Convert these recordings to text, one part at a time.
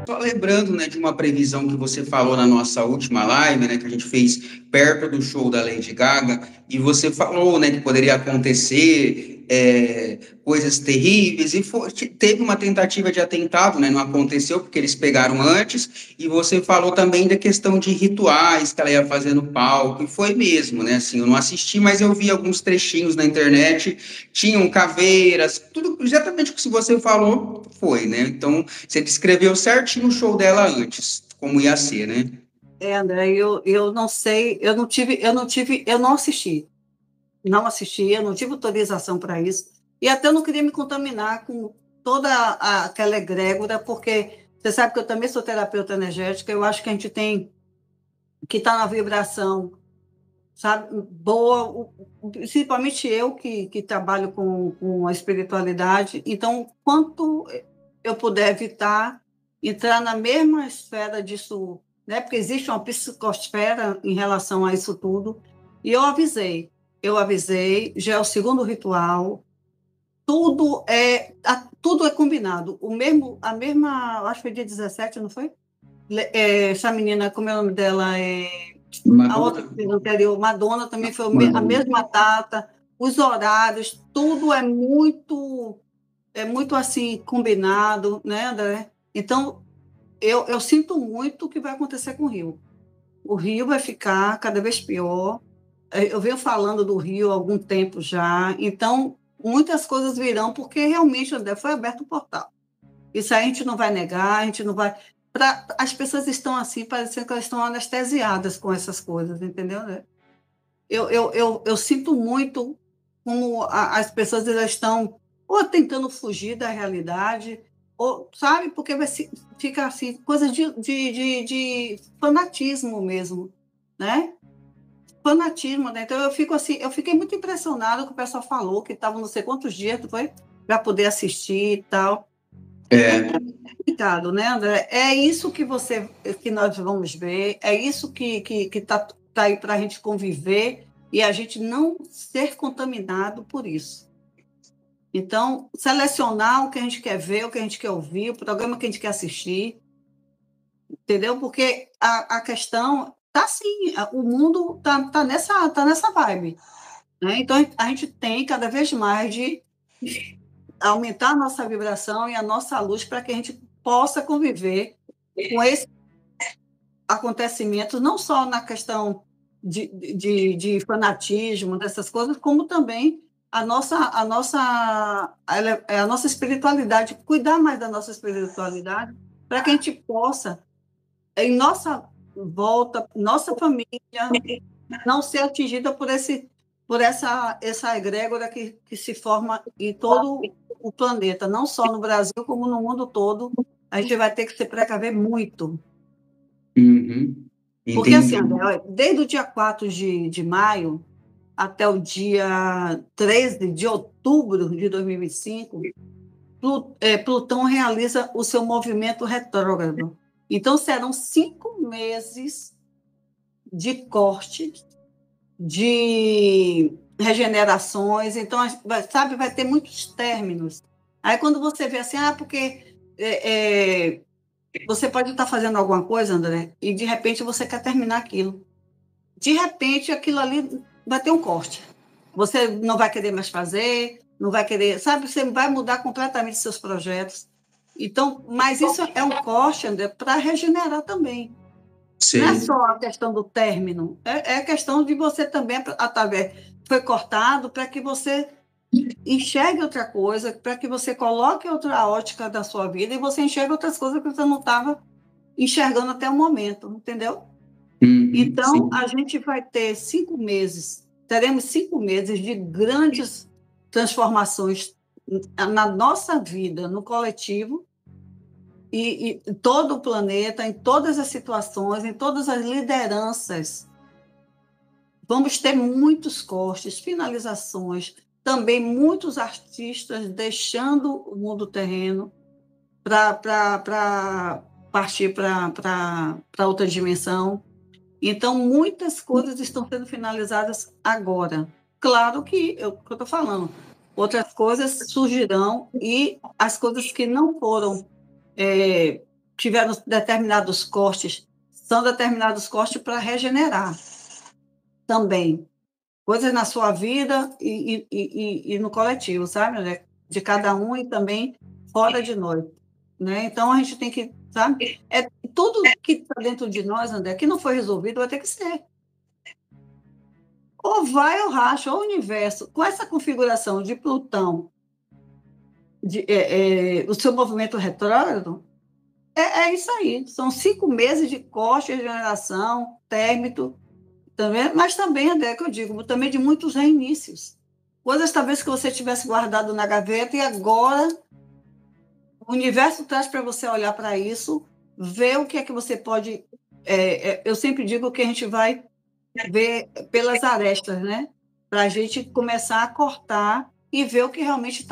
Só lembrando, né, de uma previsão que você falou na nossa última live, né, que a gente fez perto do show da Lady Gaga, e você falou, né, que poderia acontecer coisas terríveis, e teve uma tentativa de atentado, né, não aconteceu porque eles pegaram antes, e você falou também da questão de rituais que ela ia fazer no palco, e foi mesmo, né, assim, eu não assisti, mas eu vi alguns trechinhos na internet, tinham caveiras, tudo exatamente o que você falou foi, né, então você descreveu certinho o show dela antes, como ia ser, né? André, eu não sei, eu não assisti. Não assisti, eu não tive autorização para isso. E até eu não queria me contaminar com toda aquela egrégora, porque você sabe que eu também sou terapeuta energética, eu acho que a gente tem que estar na vibração, sabe, boa, principalmente eu que trabalho com a espiritualidade. Então, quanto eu puder evitar entrar na mesma esfera disso, né? Porque existe uma psicosfera em relação a isso tudo. E eu avisei, já é o segundo ritual, tudo é combinado. A mesma, acho que foi dia 17, não foi? Essa menina, como é o nome dela? A outra Madonna? que fez anterior, Madonna, também foi a Madonna. mesma data, os horários, tudo é muito assim combinado, né, André? Então, eu sinto muito o que vai acontecer com o Rio. O Rio vai ficar cada vez pior. Eu venho falando do Rio há algum tempo já, então muitas coisas virão, porque realmente, André, foi aberto o portal. Isso aí a gente não vai negar, a gente não vai. As pessoas estão assim, parecendo que elas estão anestesiadas com essas coisas, entendeu? Né? Eu sinto muito como as pessoas elas estão ou tentando fugir da realidade, ou, sabe, porque fica assim, coisa de fanatismo mesmo, né? Fanatismo, né? Então eu fico assim, eu fiquei muito impressionada com o pessoal falou que estavam não sei quantos dias, não foi? Para poder assistir e tal. É, Complicado, né, André? É isso que nós vamos ver, é isso que tá aí para a gente conviver e a gente não ser contaminado por isso. Então, selecionar o que a gente quer ver, o que a gente quer ouvir, o programa que a gente quer assistir, entendeu? Porque a questão tá assim, o mundo tá nessa vibe, né? Então, a gente tem cada vez mais de aumentar a nossa vibração e a nossa luz para que a gente possa conviver com esse acontecimentos, não só na questão de fanatismo, dessas coisas, como também a nossa espiritualidade, cuidar mais da nossa espiritualidade, para que a gente possa, em nossa volta, nossa família, não ser atingida essa egrégora que se forma em todo o planeta, não só no Brasil, como no mundo todo. A gente vai ter que se precaver muito. uhum, Porque, assim, entendi. André, olha, desde o dia 4 de maio até o dia 13 de outubro de 2025, Plutão realiza o seu movimento retrógrado. Então, serão 5 meses de corte, de regenerações. Então, sabe, vai ter muitos términos. Aí, quando você vê assim, porque você pode estar fazendo alguma coisa, André, e de repente você quer terminar aquilo. De repente aquilo ali vai ter um corte. Você não vai querer mais fazer, não vai querer, sabe? Você vai mudar completamente seus projetos. Então, mas isso é um corte, André, para regenerar também. Não é Sei. só a questão do término, é a questão de você também, através, foi cortado para que você enxergue outra coisa, para que você coloque outra ótica da sua vida e você enxergue outras coisas que você não estava enxergando até o momento, entendeu? Uhum, Então, sim. a gente vai ter 5 meses, teremos 5 meses de grandes transformações na nossa vida, no coletivo, e todo o planeta, em todas as situações, em todas as lideranças. Vamos ter muitos cortes, finalizações, também muitos artistas deixando o mundo terreno para partir para outra dimensão. Então, muitas coisas estão sendo finalizadas agora. Claro que o que eu estou falando, outras coisas surgirão e as coisas que não foram tiveram determinados cortes, são determinados cortes para regenerar também. Coisas na sua vida e no coletivo, sabe, André? De cada um e também fora de nós, né? Então, a gente tem que, sabe? Tudo que está dentro de nós, André, que não foi resolvido, vai ter que ser. Ou vai ou racha, ou o universo, com essa configuração de Plutão, o seu movimento retrógrado, é isso aí. São 5 meses de corte, regeneração, término, também, mas também, André, que eu digo, também de muitos reinícios. Coisas talvez que você tivesse guardado na gaveta e agora o universo traz para você olhar para isso, ver o que é que você pode... eu sempre digo que a gente vai ver pelas arestas, né? Para a gente começar a cortar e ver o que realmente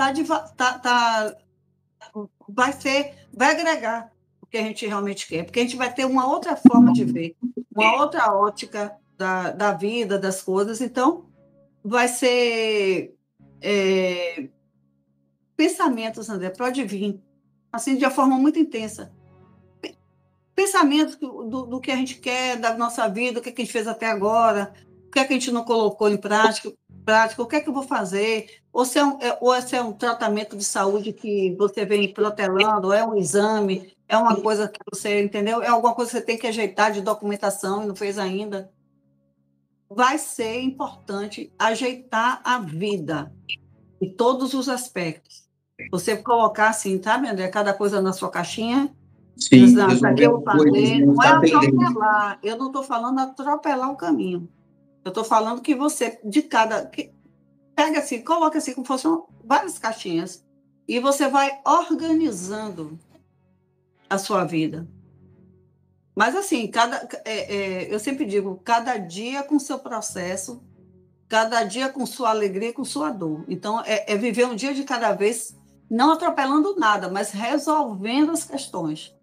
vai agregar o que a gente realmente quer, porque a gente vai ter uma outra forma de ver, uma outra ótica da vida, das coisas. Então, vai ser pensamentos, André, pode vir, assim, de uma forma muito intensa. Pensamentos do que a gente quer da nossa vida, o que a gente fez até agora, o que a gente não colocou em prática, o que é que eu vou fazer, ou se é um tratamento de saúde que você vem protelando, ou é um exame, é uma coisa que você, entendeu? É alguma coisa que você tem que ajeitar de documentação e não fez ainda. Vai ser importante ajeitar a vida em todos os aspectos. Você colocar assim, sabe, André, cada coisa na sua caixinha. Sim, Exato, que eu vou fazer, não não é está pendente. atropelar, eu não estou falando atropelar o caminho, eu estou falando que você, pega assim, coloca assim, como fossem várias caixinhas, e você vai organizando a sua vida. Mas assim, eu sempre digo, cada dia com seu processo, cada dia com sua alegria e com sua dor. Então, é viver um dia de cada vez, não atropelando nada, mas resolvendo as questões.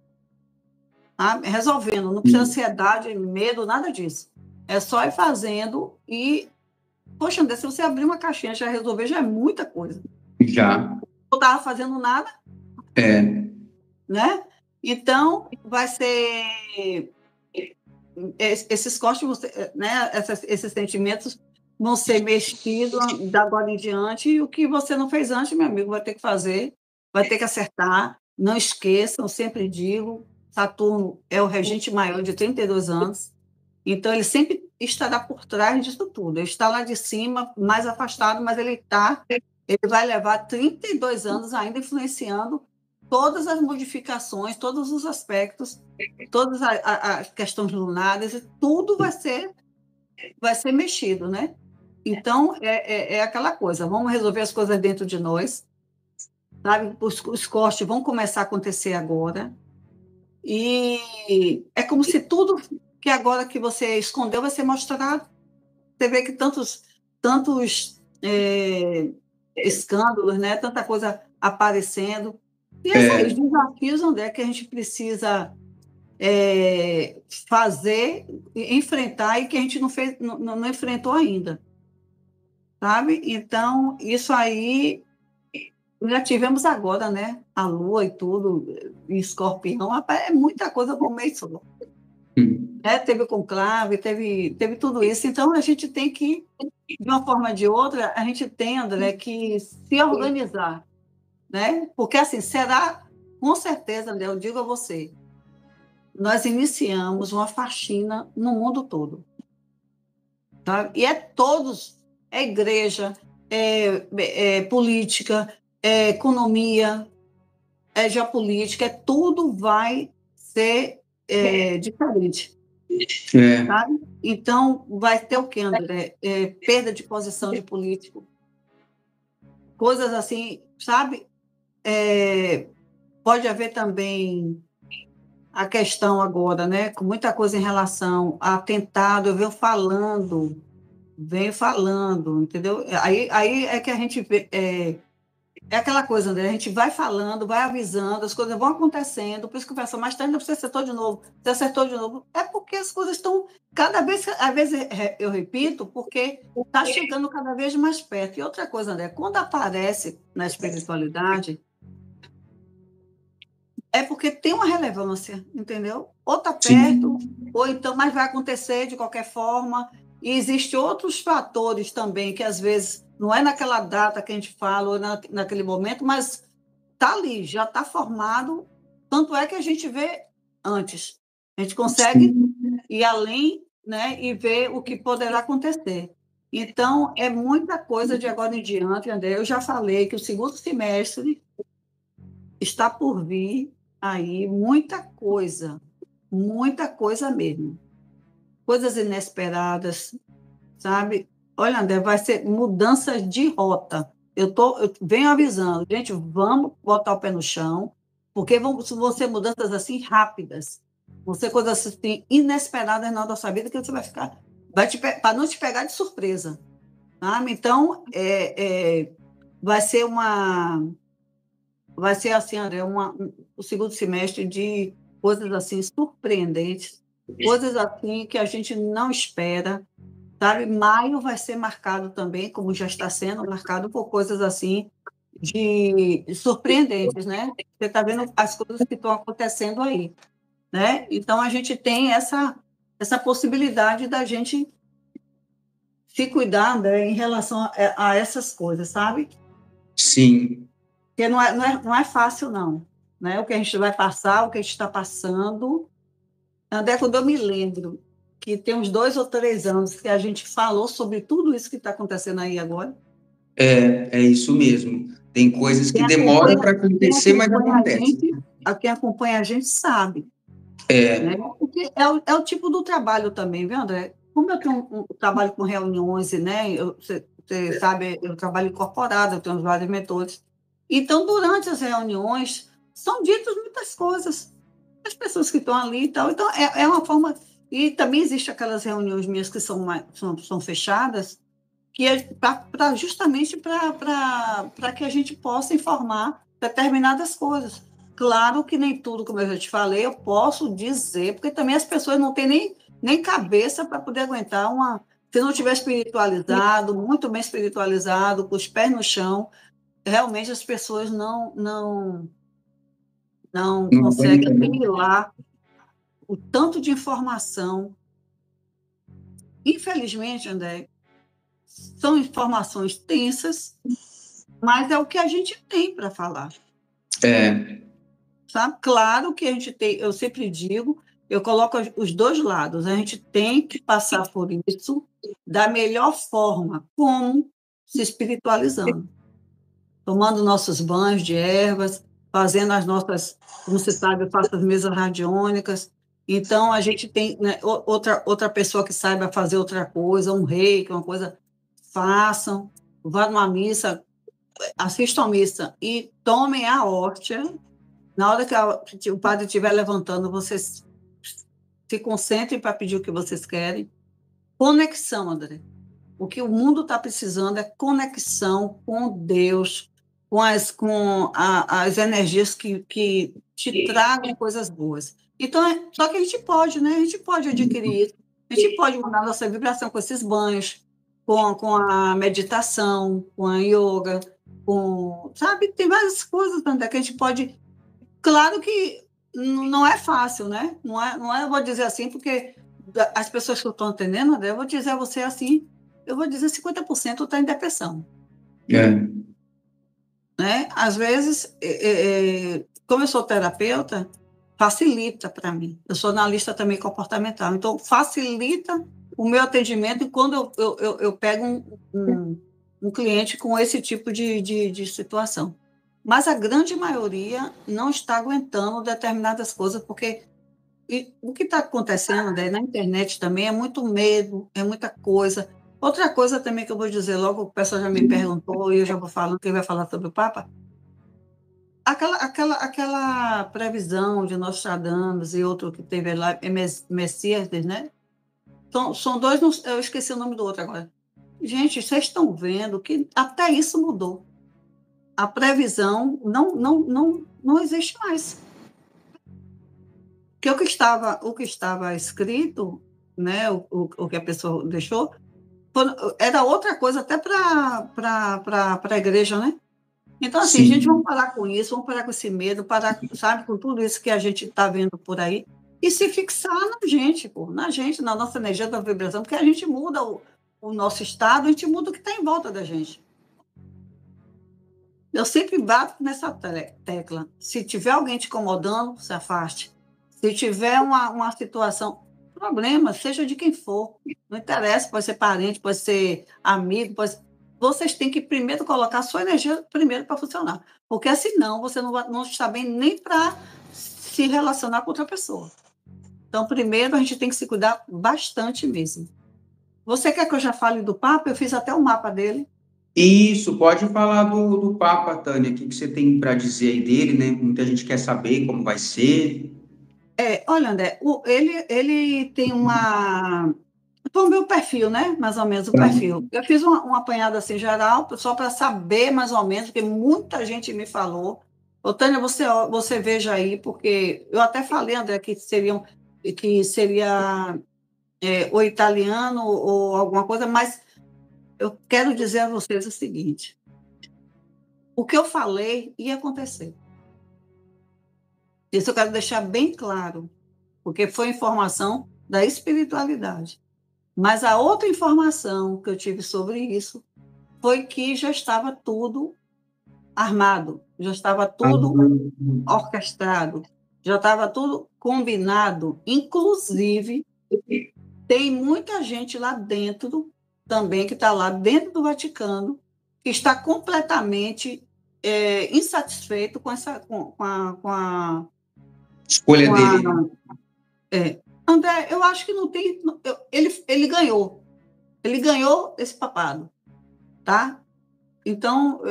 Tá? Resolvendo, não precisa ansiedade, medo, nada disso. É só ir fazendo e, poxa, André, se você abrir uma caixinha já resolver, já é muita coisa. Já. Não estava fazendo nada, né? Então, vai ser... Esses cortes, né? Esses sentimentos vão ser mexidos da agora em diante, e o que você não fez antes, meu amigo, vai ter que fazer, vai ter que acertar. Não esqueçam, eu sempre digo, Saturno é o regente maior de 32 anos, então ele sempre estará por trás disso tudo. Ele está lá de cima, mais afastado, mas ele vai levar 32 anos ainda influenciando todas as modificações, todos os aspectos, todas as questões lunares, tudo vai ser mexido, né? Então, é aquela coisa, vamos resolver as coisas dentro de nós, sabe? Os cortes vão começar a acontecer agora, e é como se tudo que agora que você escondeu vai ser mostrado. Você vê que tantos escândalos, né? Tanta coisa aparecendo. E é isso aí, os desafios, André, que a gente precisa fazer, enfrentar, e que a gente não fez, não enfrentou ainda. Sabe? Então, isso aí já tivemos agora, né? A Lua e tudo, e Escorpião, rapaz, é muita coisa por mês só. Teve o conclave, teve tudo isso. Então, a gente tem que, de uma forma ou de outra, a gente tem, André, que se organizar, né? Porque, assim, será, com certeza, André, eu digo a você, nós iniciamos uma faxina no mundo todo. Tá? E é igreja, política, economia, geopolítica, tudo vai ser diferente. Sabe? Então, vai ter o quê, André? Perda de posição de político. Coisas assim, sabe? Pode haver também a questão agora, né? Com muita coisa em relação a atentado, eu venho falando, entendeu? Aí é que a gente vê, aquela coisa, André, a gente vai falando, vai avisando, as coisas vão acontecendo, por isso que pensa, mas ainda você acertou de novo, você acertou de novo. É porque as coisas estão cada vez, às vezes eu repito, porque está chegando cada vez mais perto. E outra coisa, André, quando aparece na espiritualidade, é porque tem uma relevância, entendeu? Ou está perto, ou então, mas vai acontecer de qualquer forma. E existem outros fatores também, que às vezes não é naquela data que a gente fala, ou naquele momento, mas está ali, já está formado. Tanto é que a gente vê antes. A gente consegue ir além, né, e ver o que poderá acontecer. Então, é muita coisa de agora em diante, André. Eu já falei que o segundo semestre está por vir aí muita coisa mesmo. Coisas inesperadas, sabe? Olha, André, vai ser mudanças de rota. Eu venho avisando, gente, vamos botar o pé no chão, porque vão ser mudanças assim rápidas, vão ser coisas assim inesperadas na nossa vida que você vai ficar, para não te pegar de surpresa, sabe? Então, vai ser assim, André, o segundo semestre de coisas assim surpreendentes, coisas assim que a gente não espera, sabe? Maio vai ser marcado também, como já está sendo marcado por coisas assim de surpreendentes, né? Você está vendo as coisas que estão acontecendo aí, né? Então a gente tem essa possibilidade da gente se cuidar, né, em relação a essas coisas, sabe? Sim. Porque não é fácil, não. Né? O que a gente vai passar, o que a gente está passando. André, quando eu me lembro que tem uns 2 ou 3 anos que a gente falou sobre tudo isso que está acontecendo aí agora. É isso mesmo. Tem coisas que Quem demoram acompanha, para acontecer, mas acontecem. quem acompanha a gente sabe. Né? É, Porque é o tipo do trabalho também, viu, André? Como eu tenho trabalho com reuniões, né? Você sabe, eu trabalho incorporado, eu tenho vários mentores. Então, durante as reuniões, são ditas muitas coisas. As pessoas que estão ali e tal. Então, é uma forma. E também existem aquelas reuniões minhas que são fechadas, que é justamente para que a gente possa informar determinadas coisas. Claro que nem tudo, como eu já te falei, eu posso dizer, porque também as pessoas não têm nem cabeça para poder aguentar uma. Se não tiver espiritualizado, muito bem espiritualizado, com os pés no chão, realmente as pessoas não não conseguem aguenta, né? assimilar o tanto de informação. Infelizmente, André, são informações tensas, mas é o que a gente tem para falar. É, Sabe? Claro que a gente tem, eu sempre digo, eu coloco os dois lados, a gente tem que passar por isso da melhor forma, como se espiritualizando, tomando nossos banhos de ervas, fazendo as nossas, como você sabe, eu faço as mesas radiônicas, então a gente tem, né, outra pessoa que saiba fazer outra coisa, um reiki, uma coisa, façam, vá numa missa, assistam a missa e tomem a hóstia. Na hora que o padre estiver levantando, vocês se concentrem para pedir o que vocês querem. Conexão, André. O que o mundo está precisando é conexão com Deus, as energias que te tragam coisas boas. Então, só que a gente pode, né? A gente pode adquirir isso. A gente pode mudar nossa vibração com esses banhos, com a meditação, com a yoga, sabe? Tem várias coisas, André, que a gente pode. Claro que não é fácil, né? Eu vou dizer assim, porque as pessoas que estão entendendo, André, eu vou dizer a você assim, eu vou dizer 50% está em depressão. é, Né? Às vezes, como eu sou terapeuta, facilita para mim. Eu sou analista também comportamental, então facilita o meu atendimento e quando eu pego um cliente com esse tipo de situação. Mas a grande maioria não está aguentando determinadas coisas, porque o que está acontecendo, né, na internet também é muito medo, é muita coisa. Outra coisa também que eu vou dizer logo, o pessoal já me perguntou e eu já vou falando, quem vai falar sobre o Papa, aquela previsão de Nostradamus e outro que teve lá, Messias, né? São dois, eu esqueci o nome do outro agora. Gente, vocês estão vendo que até isso mudou. A previsão não existe mais. Porque o que estava escrito, né, o que a pessoa deixou, era outra coisa até para a igreja, né? Então, assim, Sim. gente, vamos parar com isso, vamos parar com esse medo, parar, sabe, com tudo isso que a gente está vendo por aí, e se fixar na gente, pô, na gente, na nossa energia, da vibração, porque a gente muda o nosso estado, a gente muda o que está em volta da gente. Eu sempre bato nessa tecla. Se tiver alguém te incomodando, se afaste. Se tiver uma situação, problema, seja de quem for, não interessa, pode ser parente, pode ser amigo, vocês têm que primeiro colocar a sua energia primeiro para funcionar, porque senão você não está bem nem para se relacionar com outra pessoa. Então, primeiro, a gente tem que se cuidar bastante mesmo. Você quer que eu já fale do Papa? Eu fiz até o mapa dele. Isso, pode falar do Papa, Tânia, o que você tem para dizer aí dele, né? Muita gente quer saber como vai ser. Olha, André, ele tem uma. Vamos ver o perfil, né? Mais ou menos o perfil. Eu fiz um apanhado assim geral, só para saber mais ou menos, porque muita gente me falou. Ô, Tânia, você veja aí, porque eu até falei, André, que seria o italiano ou alguma coisa, mas eu quero dizer a vocês o seguinte: o que eu falei ia acontecer. Isso eu quero deixar bem claro, porque foi informação da espiritualidade. Mas a outra informação que eu tive sobre isso foi que já estava tudo armado, já estava tudo orquestrado, já estava tudo combinado. Inclusive, tem muita gente lá dentro também, que está lá dentro do Vaticano, que está completamente insatisfeito com essa, com a, Escolha com a dele. André, eu acho que não tem. Ele ganhou. Ele ganhou esse papado, tá? Então,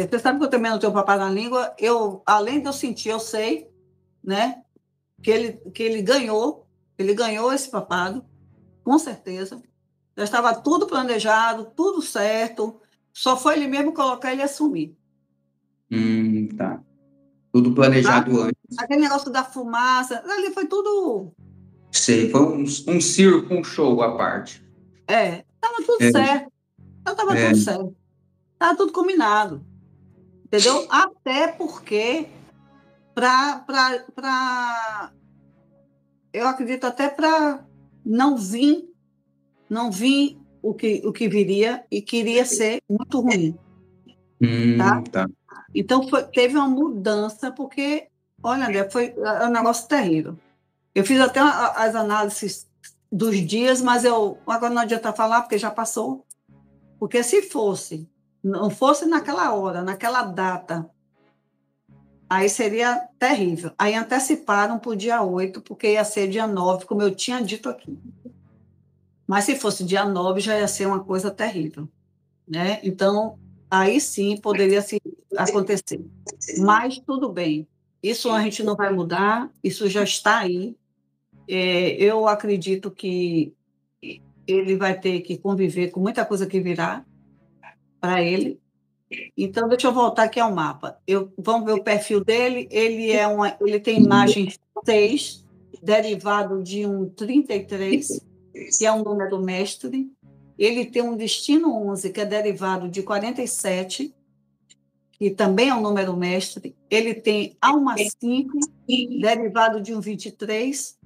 você sabe que eu também não tenho papado na língua. Além de eu sentir, eu sei, né? Que ele ganhou esse papado, com certeza. Já estava tudo planejado, tudo certo. Só foi ele mesmo colocar ele e assumir. Tá. Tudo Tá? planejado antes. Aquele negócio da fumaça, ali foi tudo. Sei, foi um circo, um show à parte. Estava tudo É, certo. Então, estava é. tudo certo. Estava tudo combinado. Entendeu? Até porque, eu acredito até para não vir, não vir o que viria e queria ser muito ruim, tá? Tá. Então, teve uma mudança, porque, olha, André, foi um negócio terrível. Eu fiz até as análises dos dias, mas agora não adianta falar, porque já passou. Porque se não fosse naquela hora, naquela data, aí seria terrível. Aí anteciparam para o dia 8, porque ia ser dia 9, como eu tinha dito aqui. Mas se fosse dia 9, já ia ser uma coisa terrível, né? Então, aí sim poderia acontecer. Mas tudo bem. Isso a gente não vai mudar, isso já está aí. Eu acredito que ele vai ter que conviver com muita coisa que virá para ele. Então, deixa eu voltar aqui ao mapa. Vamos ver o perfil dele. Ele tem imagem 6, derivado de um 33, que é um número mestre. Ele tem um destino 11, que é derivado de 47, que também é um número mestre. Ele tem alma 5, derivado de um 23.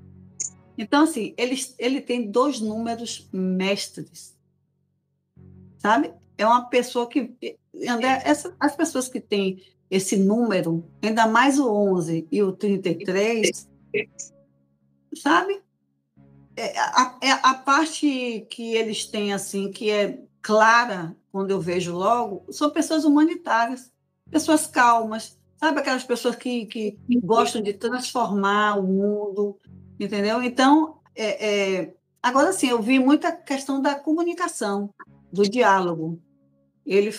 Então, assim, ele tem 2 números mestres, sabe? É uma pessoa que... André, as pessoas que têm esse número, ainda mais o 11 e o 33, sabe? A parte que eles têm, assim, que é clara, quando eu vejo logo, são pessoas humanitárias, pessoas calmas, sabe? Aquelas pessoas que gostam de transformar o mundo, entendeu? Então, agora sim, eu vi muita questão da comunicação, do diálogo. Eu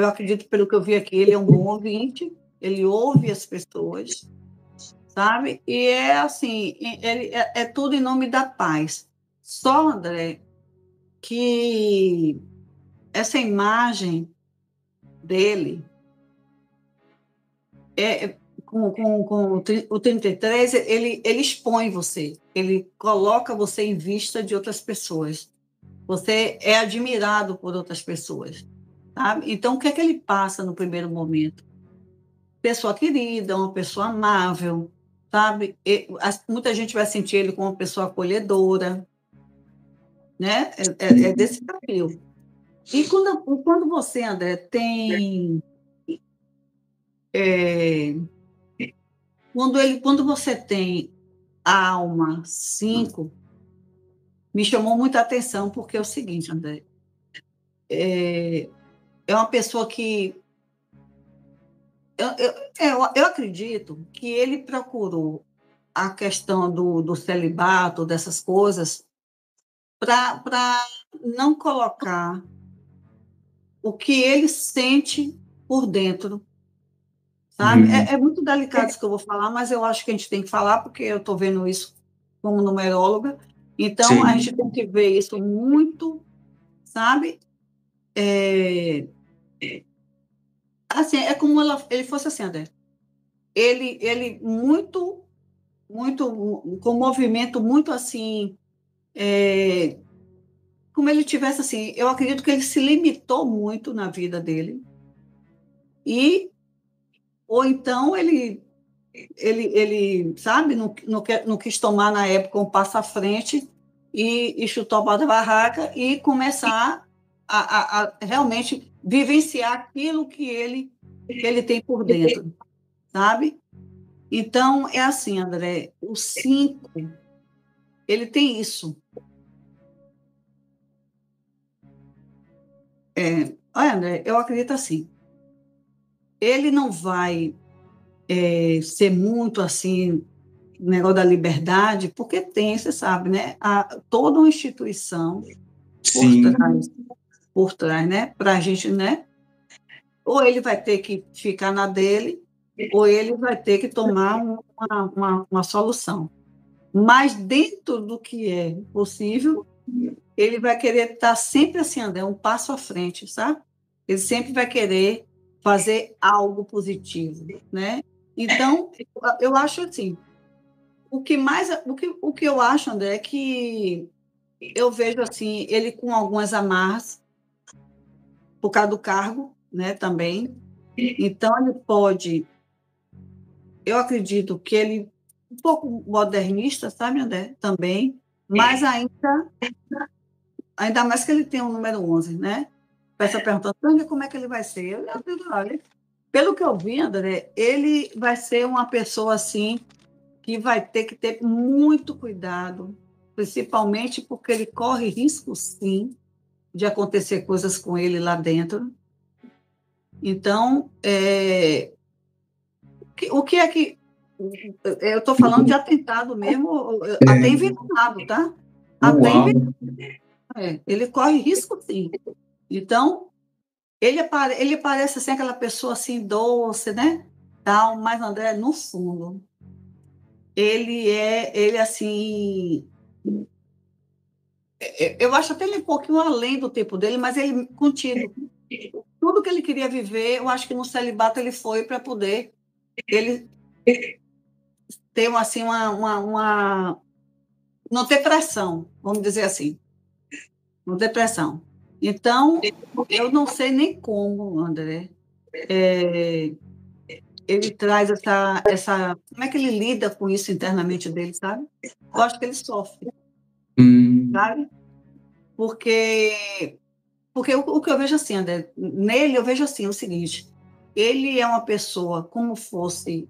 acredito, pelo que eu vi aqui, ele é um bom ouvinte, ele ouve as pessoas, sabe? E é assim, ele é tudo em nome da paz. Só, André, que essa imagem dele com o 33, ele expõe você, ele coloca você em vista de outras pessoas. Você é admirado por outras pessoas. sabe? Então, o que é que ele passa no primeiro momento? Pessoa querida, uma pessoa amável, sabe? Muita gente vai sentir ele como uma pessoa acolhedora, né? É desse perfil. E quando você, André, tem... quando você tem a alma 5, me chamou muita atenção, porque é o seguinte, André, é uma pessoa que... Eu acredito que ele procurou a questão do celibato, dessas coisas, para não colocar o que ele sente por dentro, sabe? É muito delicado isso que eu vou falar, mas eu acho que a gente tem que falar, porque eu estou vendo isso como numeróloga, então a Sim. gente tem que ver isso muito, sabe? Assim, é como ele fosse assim, André. Ele muito, com um movimento muito assim, como ele tivesse assim, eu acredito que ele se limitou muito na vida dele, e ou então ele sabe, não quis tomar na época um passo à frente e chutou a bola da barraca e começar a realmente vivenciar aquilo que ele tem por dentro, sabe? Então, é assim, André, o 5 ele tem isso. Olha, André, eu acredito assim, ele não vai ser muito assim, negócio da liberdade, porque tem, você sabe, né? Toda uma instituição por Sim. por trás, né? Para a gente, né? Ou ele vai ter que ficar na dele, ou ele vai ter que tomar uma solução. Mas dentro do que é possível, ele vai querer estar sempre assim, André, um passo à frente, sabe? Ele sempre vai querer fazer algo positivo, né? Então, eu acho assim, o que eu acho, André, é que eu vejo assim, ele com algumas amarras, por causa do cargo, né, também. Então, ele pode, eu acredito que ele, um pouco modernista, sabe, André, também, mas ainda mais que ele tem o número 11, né? Peça perguntando, "Tânia, como é que ele vai ser?" Eu digo, olha, pelo que eu vi, André, ele vai ser uma pessoa assim que vai ter que ter muito cuidado, principalmente porque ele corre risco, sim, de acontecer coisas com ele lá dentro. Então, o que é que... Eu estou falando de atentado mesmo, até envenenado, tá? Até Uau. envenenado. Ele corre risco, sim. Então, ele parece assim, aquela pessoa assim, doce, né? Tal, mas, André, no fundo, ele assim, eu acho até ele um pouquinho além do tempo dele, mas ele contido. Tudo que ele queria viver, eu acho que no celibato ele foi para poder ele ter assim, não ter pressão, vamos dizer assim, não ter pressão. Então, eu não sei nem como, André, ele traz como é que ele lida com isso internamente dele, sabe? Eu acho que ele sofre, sabe? Porque o que eu vejo assim, André, nele eu vejo assim o seguinte, ele é uma pessoa como fosse,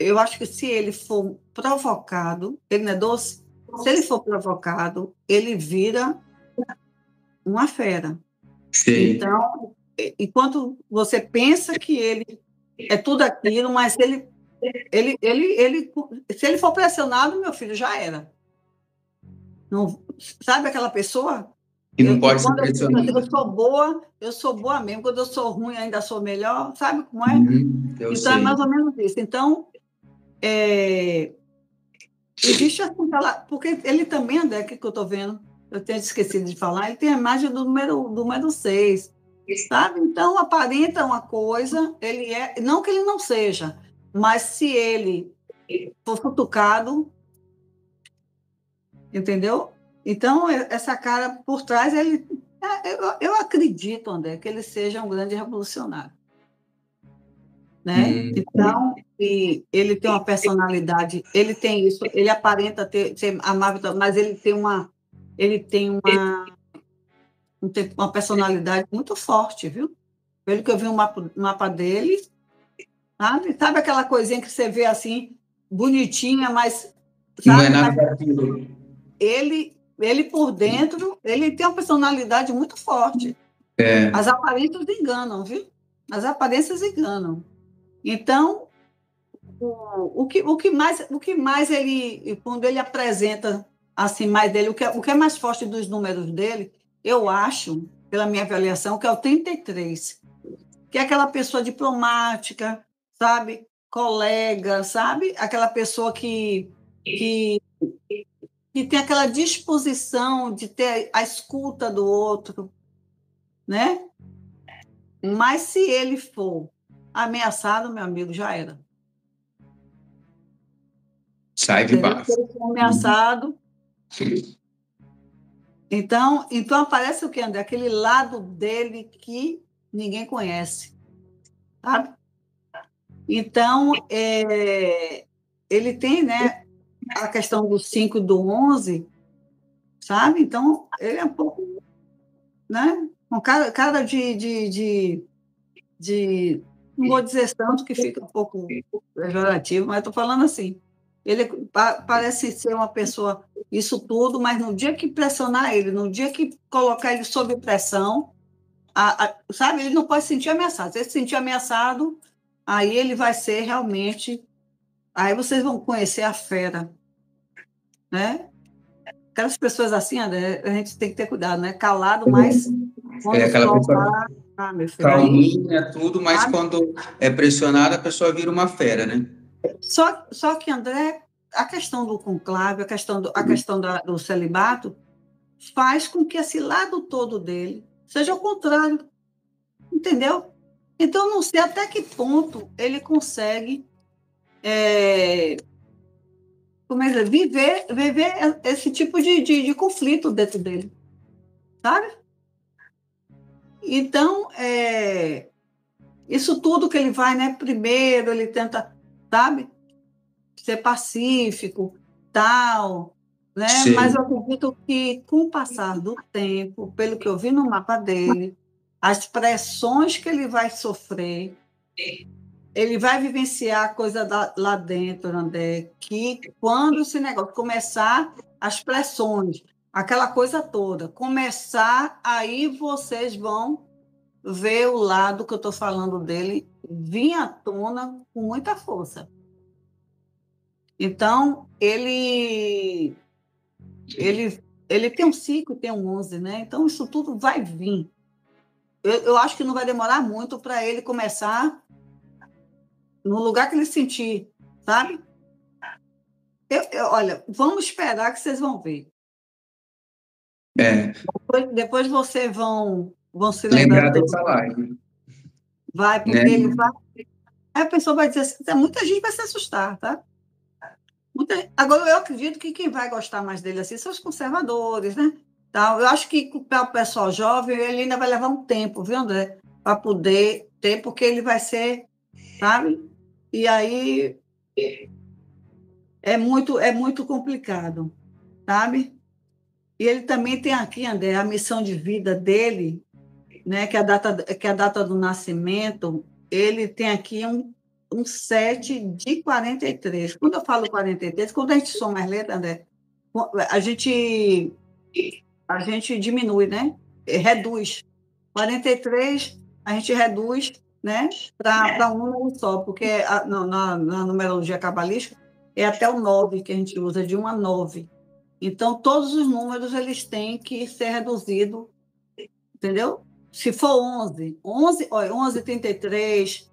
eu acho que se ele for provocado, ele não é doce, se ele for provocado, ele vira uma fera. Sei. Então, enquanto você pensa que ele é tudo aquilo, mas se ele for pressionado, meu filho, já era. Não, sabe aquela pessoa? E não pode ser Quando pressionado. eu sou boa mesmo. Quando eu sou ruim, ainda sou melhor. Sabe como é? Eu Então, é sei. mais ou menos isso. Então, existe assim, porque ele também, André, que eu estou vendo, eu tenho esquecido de falar, ele tem a imagem do número 6, sabe? Então, aparenta uma coisa, ele é, não que ele não seja, mas se ele for futucado, entendeu? Então, essa cara por trás, ele Eu acredito, André, que ele seja um grande revolucionário, né? Então, e ele tem uma personalidade, ele tem isso, ele aparenta ser amável, mas ele tem uma personalidade muito forte, viu? Pelo que eu vi o mapa dele, sabe? Sabe aquela coisinha que você vê assim, bonitinha, mas, Não é sabe? nada Mas daquilo. ele por dentro, ele tem uma personalidade muito forte. As aparências enganam, viu? As aparências enganam. Então, o que mais ele, quando ele apresenta assim mais dele, o que é mais forte dos números dele, eu acho, pela minha avaliação, que é o 33, que é aquela pessoa diplomática, sabe? Colega, sabe? Aquela pessoa que tem aquela disposição de ter a escuta do outro, né? Mas se ele for ameaçado, meu amigo, já era. Sai de Entendeu? Se baixo. ele for ameaçado. Então aparece o que, André? Aquele lado dele que ninguém conhece, sabe? Então, ele tem, né, a questão do 5 e do 11, sabe? Então, ele é um pouco, né? Com cara de. Não vou dizer tanto que fica um pouco pejorativo, mas estou falando assim. Ele parece ser uma pessoa, isso tudo, mas no dia que pressionar ele, no dia que colocar ele sob pressão, sabe, ele não pode se sentir ameaçado. Se ele se sentir ameaçado, aí ele vai ser realmente. Aí vocês vão conhecer a fera, né? Aquelas pessoas assim, André, a gente tem que ter cuidado, né? Calado, mas quando Aquela pessoa soltar, meu filho, aí. calminha, tudo, mas quando é pressionada, a pessoa vira uma fera, né? Só que, André, a questão do conclave, a questão do celibato, faz com que esse lado todo dele seja o contrário, entendeu? Então, não sei até que ponto ele consegue viver esse tipo de conflito dentro dele, sabe? Então, isso tudo que ele vai, né? Primeiro ele tenta, sabe, ser pacífico, tal, né? Mas Sim. eu acredito que, com o passar do tempo, pelo que eu vi no mapa dele, as pressões que ele vai sofrer, ele vai vivenciar coisa lá dentro, André, que quando esse negócio começar, as pressões, aquela coisa toda, começar, aí vocês vão ver o lado que eu estou falando dele vir à tona com muita força. Então, ele tem um 5 e tem um 11, né? Então, isso tudo vai vir. Eu acho que não vai demorar muito para ele começar no lugar que ele sentir, sabe? Olha, vamos esperar que vocês vão ver. Depois vocês vão se lembrar Lembrar do dessa tempo. live. Vai, Né? porque ele vai. Aí a pessoa vai dizer assim, muita gente vai se assustar, tá? Agora, eu acredito que quem vai gostar mais dele assim são os conservadores, né? Então, eu acho que para o pessoal jovem, ele ainda vai levar um tempo, viu, André? Para poder ter, porque ele vai ser, sabe? E aí é muito complicado, sabe? E ele também tem aqui, André, a missão de vida dele, né? Que é a data do nascimento, ele tem aqui um 7 de 43. Quando eu falo 43, quando a gente soma as letras, André, a gente, a gente diminui, né? Reduz. 43, a gente reduz, né? Para um número só, porque na numerologia cabalística é até o 9 que a gente usa, de 1 a 9. Então, todos os números eles têm que ser reduzidos, entendeu? Se for 11, olha, 11, 33,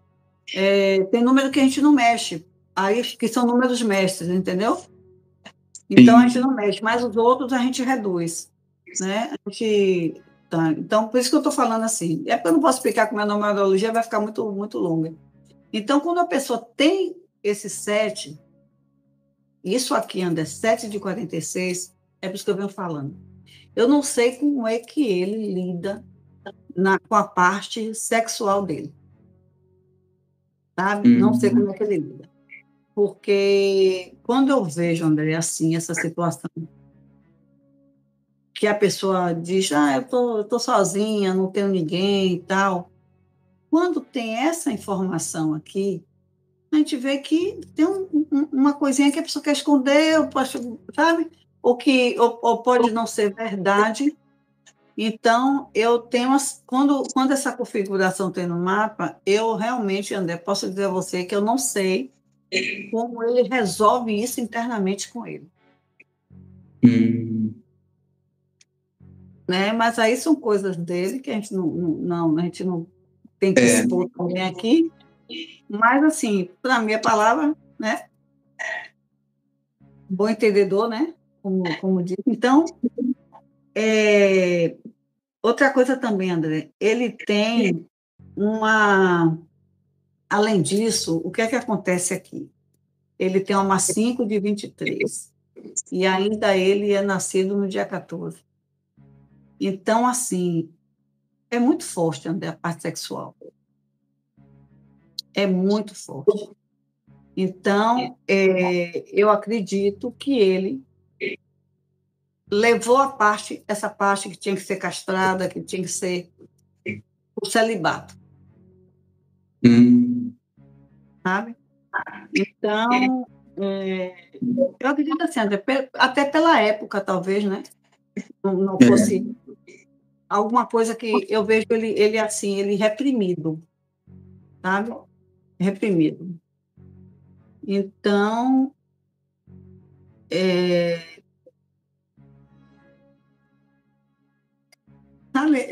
tem número que a gente não mexe, aí que são números mestres, entendeu? Então, a gente não mexe, mas os outros a gente reduz, né? Então, por isso que eu estou falando assim. É porque eu não posso explicar como é a numerologia, vai ficar muito, muito longa. Então, quando a pessoa tem esse 7, isso aqui anda 7 de 46, é por isso que eu venho falando. Eu não sei como é que ele lida com a parte sexual dele, sabe? Não sei como é que ele lida. Porque quando eu vejo, André, assim, essa situação, que a pessoa diz, eu tô sozinha, não tenho ninguém e tal. Quando tem essa informação aqui, a gente vê que tem uma coisinha que a pessoa quer esconder, sabe? Ou pode não ser verdade. Então, eu tenho, quando essa configuração tem no mapa, eu realmente, André, posso dizer a você que eu não sei como ele resolve isso internamente com ele. Né? Mas aí são coisas dele que a gente a gente não tem que expor também aqui. Mas, assim, para mim, a palavra, né? Bom entendedor, né? Como diz. Então, outra coisa também, André, ele tem além disso, o que é que acontece aqui? Ele tem uma 5 de 23, e ainda ele é nascido no dia 14. Então, assim, é muito forte, André, a parte sexual. É muito forte. Então, eu acredito que ele levou essa parte que tinha que ser castrada, que tinha que ser o celibato. Sabe? Então, eu acredito assim, até pela época, talvez, né? Não fosse alguma coisa que eu vejo ele assim, ele reprimido, sabe? Reprimido. Então, sabe,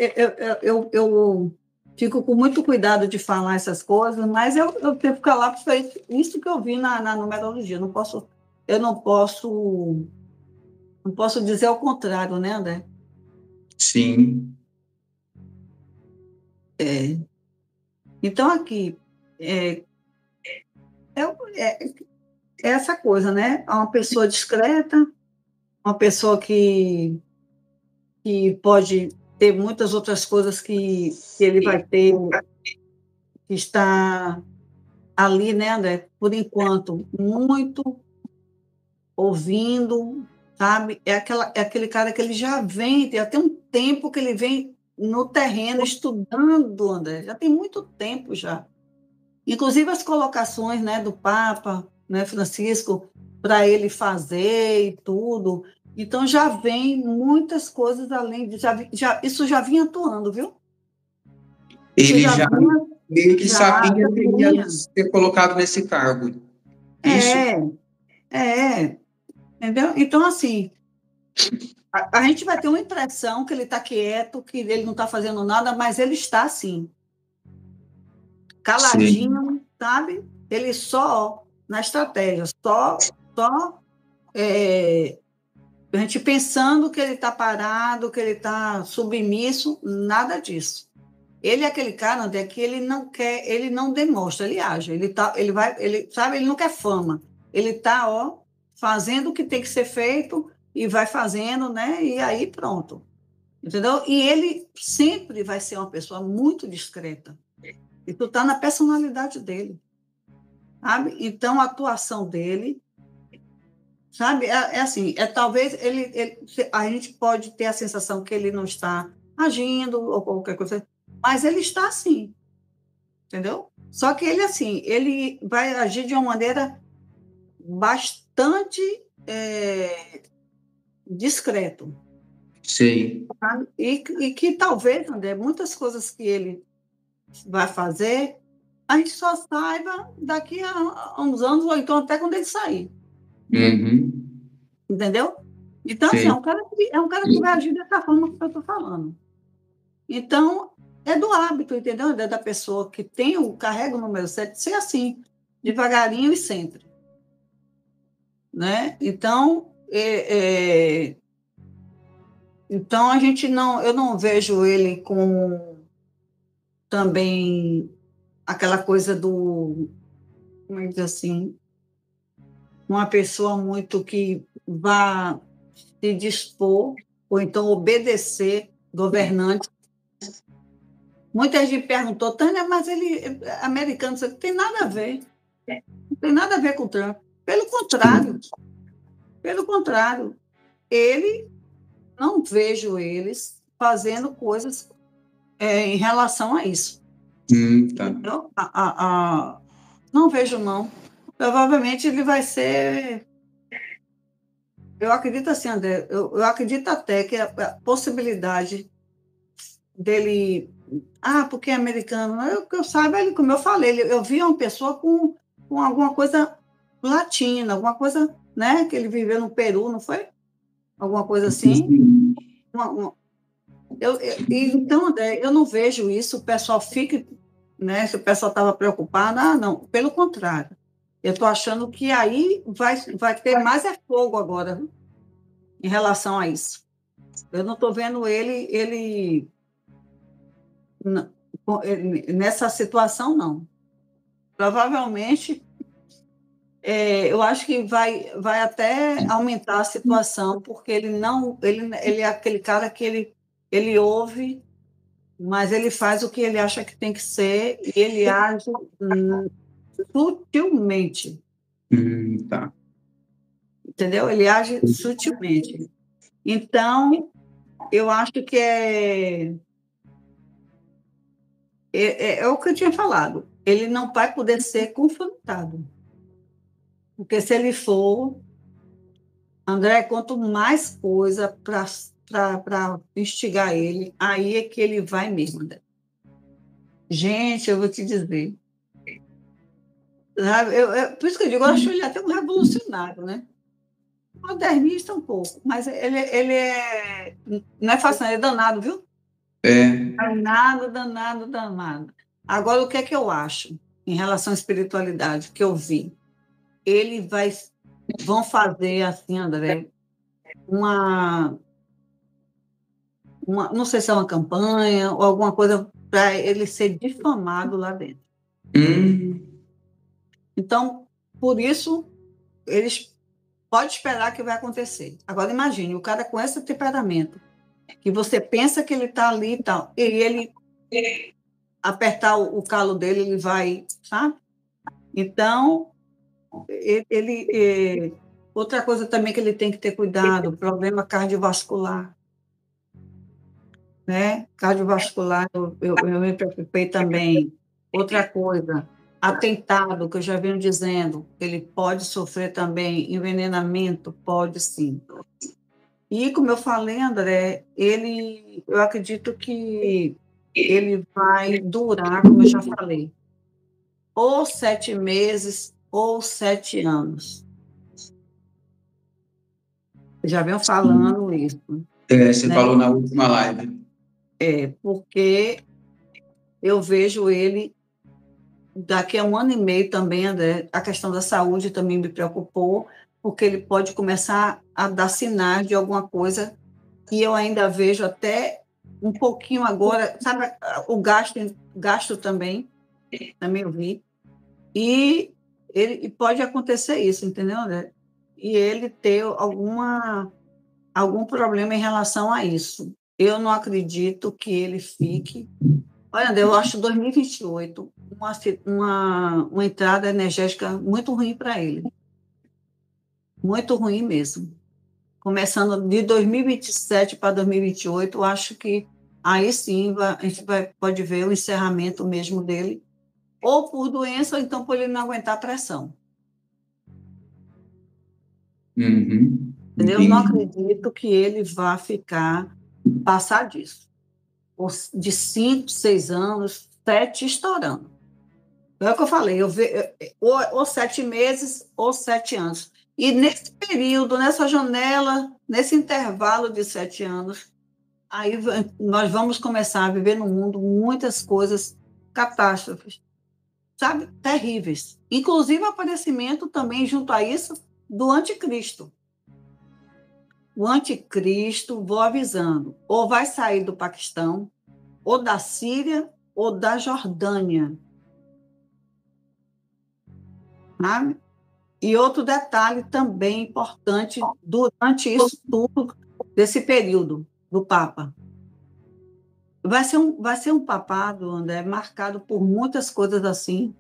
eu fico com muito cuidado de falar essas coisas, mas eu tenho que ficar lá, foi isso que eu vi na numerologia. Eu não posso dizer ao contrário, né, André? Sim. Então, aqui, é essa coisa, né? É uma pessoa discreta, uma pessoa que pode ter muitas outras coisas que ele vai ter, que está ali, né, André? Por enquanto, muito ouvindo, sabe? É aquele cara que ele já vem, tem até um tempo que ele vem no terreno estudando, André, já tem muito tempo já. Inclusive as colocações, né, do Papa, né, Francisco, para ele fazer e tudo. Então já vem muitas coisas além de isso já vinha atuando, viu? Ele já meio que sabia já que ele ia ser colocado nesse cargo. Isso? Entendeu? Então, assim, a gente vai ter uma impressão que ele está quieto, que ele não está fazendo nada, mas ele está, assim, caladinho, sim, sabe? Ele só na estratégia, a gente pensando que ele está parado, que ele está submisso, nada disso. Ele é aquele cara, André, que ele não quer, ele não demonstra, ele age, sabe, ele não quer fama. Ele está, fazendo o que tem que ser feito e vai fazendo, né? E aí pronto. Entendeu? E ele sempre vai ser uma pessoa muito discreta. E tu está na personalidade dele. Sabe? Então, a atuação dele, sabe? Assim, talvez a gente pode ter a sensação que ele não está agindo ou qualquer coisa, mas ele está assim, entendeu? Só que ele, assim, ele vai agir de uma maneira bastante discreto. Sim. Sabe? E que talvez, André, muitas coisas que ele vai fazer, a gente só saiba daqui a uns anos, ou então até quando ele sair. Entendeu? Então, assim, é um cara que vai agir dessa forma que eu estou falando. Então, é do hábito, entendeu? É da pessoa que carrega o número 7, ser assim, devagarinho e sempre. Né? Então, então a gente eu não vejo ele com também aquela coisa como é que diz assim, uma pessoa muito que vá se dispor, ou então obedecer governantes. Muita gente perguntou, Tânia, mas ele é americano, isso não tem nada a ver. Não tem nada a ver com o Trump. Pelo contrário, ele, não vejo eles fazendo coisas em relação a isso. Tá. Então, não vejo, não. Provavelmente ele vai ser... Eu acredito assim, André, eu acredito até que a possibilidade dele... porque é americano. Eu saiba, ele, como eu falei, eu vi uma pessoa com alguma coisa latina, alguma coisa, né? Que ele viveu no Peru, não foi? Alguma coisa assim. Então, André, eu não vejo isso, o pessoal fica, né? Se o pessoal estava preocupado, não, pelo contrário. Eu estou achando que aí vai ter mais fogo agora, viu, em relação a isso. Eu não estou vendo ele nessa situação, não. Provavelmente, eu acho que vai até aumentar a situação, porque ele é aquele cara que ele ouve, mas ele faz o que ele acha que tem que ser e ele age sutilmente. Tá. Entendeu? Ele age sutilmente. Então, eu acho que é o que eu tinha falado. Ele não vai poder ser confrontado. Porque se ele for, André, quanto mais coisa para instigar ele, aí é que ele vai mesmo, André. Gente, eu vou te dizer. Por isso que eu digo, eu acho ele até um revolucionário, né? Modernista um pouco, mas ele não é fácil, não, ele é danado, viu? Danado, danado, danado. Agora, o que é que eu acho em relação à espiritualidade que eu vi? Vão fazer assim, André, não sei se é uma campanha ou alguma coisa para ele ser difamado lá dentro. Então, por isso, eles podem esperar que vai acontecer. Agora, imagine, o cara com esse temperamento, que você pensa que ele está ali e tal, e ele apertar o calo dele, ele vai, sabe? Então, outra coisa também que ele tem que ter cuidado, problema cardiovascular, né? Cardiovascular, eu me preocupei também. Outra coisa, atentado, que eu já venho dizendo, ele pode sofrer também envenenamento, pode sim. E, como eu falei, André, eu acredito que ele vai durar, como eu já falei, ou 7 meses ou 7 anos. Já venho falando isso. Você falou na última live. Porque eu vejo ele daqui a 1 ano e meio também, André, a questão da saúde também me preocupou, porque ele pode começar a dar sinais de alguma coisa, e eu ainda vejo até um pouquinho agora, sabe, o gasto também eu vi, e pode acontecer isso, entendeu, André? E ele ter algum problema em relação a isso. Eu não acredito que ele fique... Olha, André, eu acho 2028 uma entrada energética muito ruim para ele. Muito ruim mesmo. Começando de 2027 para 2028, eu acho que aí sim a gente pode ver o encerramento mesmo dele, ou por doença, ou então por ele não aguentar a pressão. Entendeu? Eu não acredito que ele vá passar disso. De 5, 6 anos, 7 estourando. É o que eu falei, ou 7 meses ou 7 anos. E nesse período, nessa janela, nesse intervalo de 7 anos, aí nós vamos começar a viver no mundo muitas coisas, catástrofes, sabe, terríveis. Inclusive o aparecimento também, junto a isso, do anticristo. O anticristo, vou avisando, ou vai sair do Paquistão, ou da Síria, ou da Jordânia. Sabe? E outro detalhe também importante, durante isso tudo, desse período do Papa. Vai ser um papado, André, marcado por muitas coisas assim,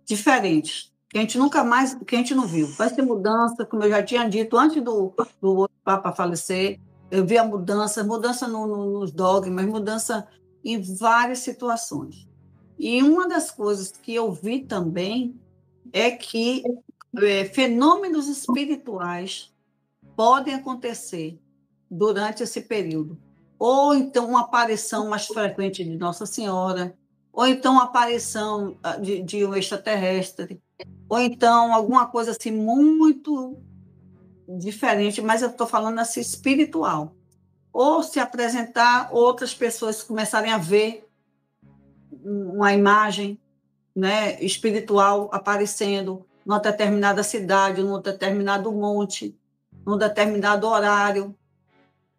diferentes, que a gente nunca mais, que a gente não viu. Vai ser mudança, como eu já tinha dito, antes do outro Papa falecer, eu vi a mudança nos dogmas, mudança em várias situações. E uma das coisas que eu vi também é que fenômenos espirituais podem acontecer durante esse período. Ou então uma aparição mais frequente de Nossa Senhora, ou então uma aparição de um extraterrestre, ou então alguma coisa assim muito diferente, mas eu estou falando assim espiritual. Ou se apresentar, outras pessoas começarem a ver uma imagem, né, espiritual aparecendo numa determinada cidade, num determinado monte, num determinado horário,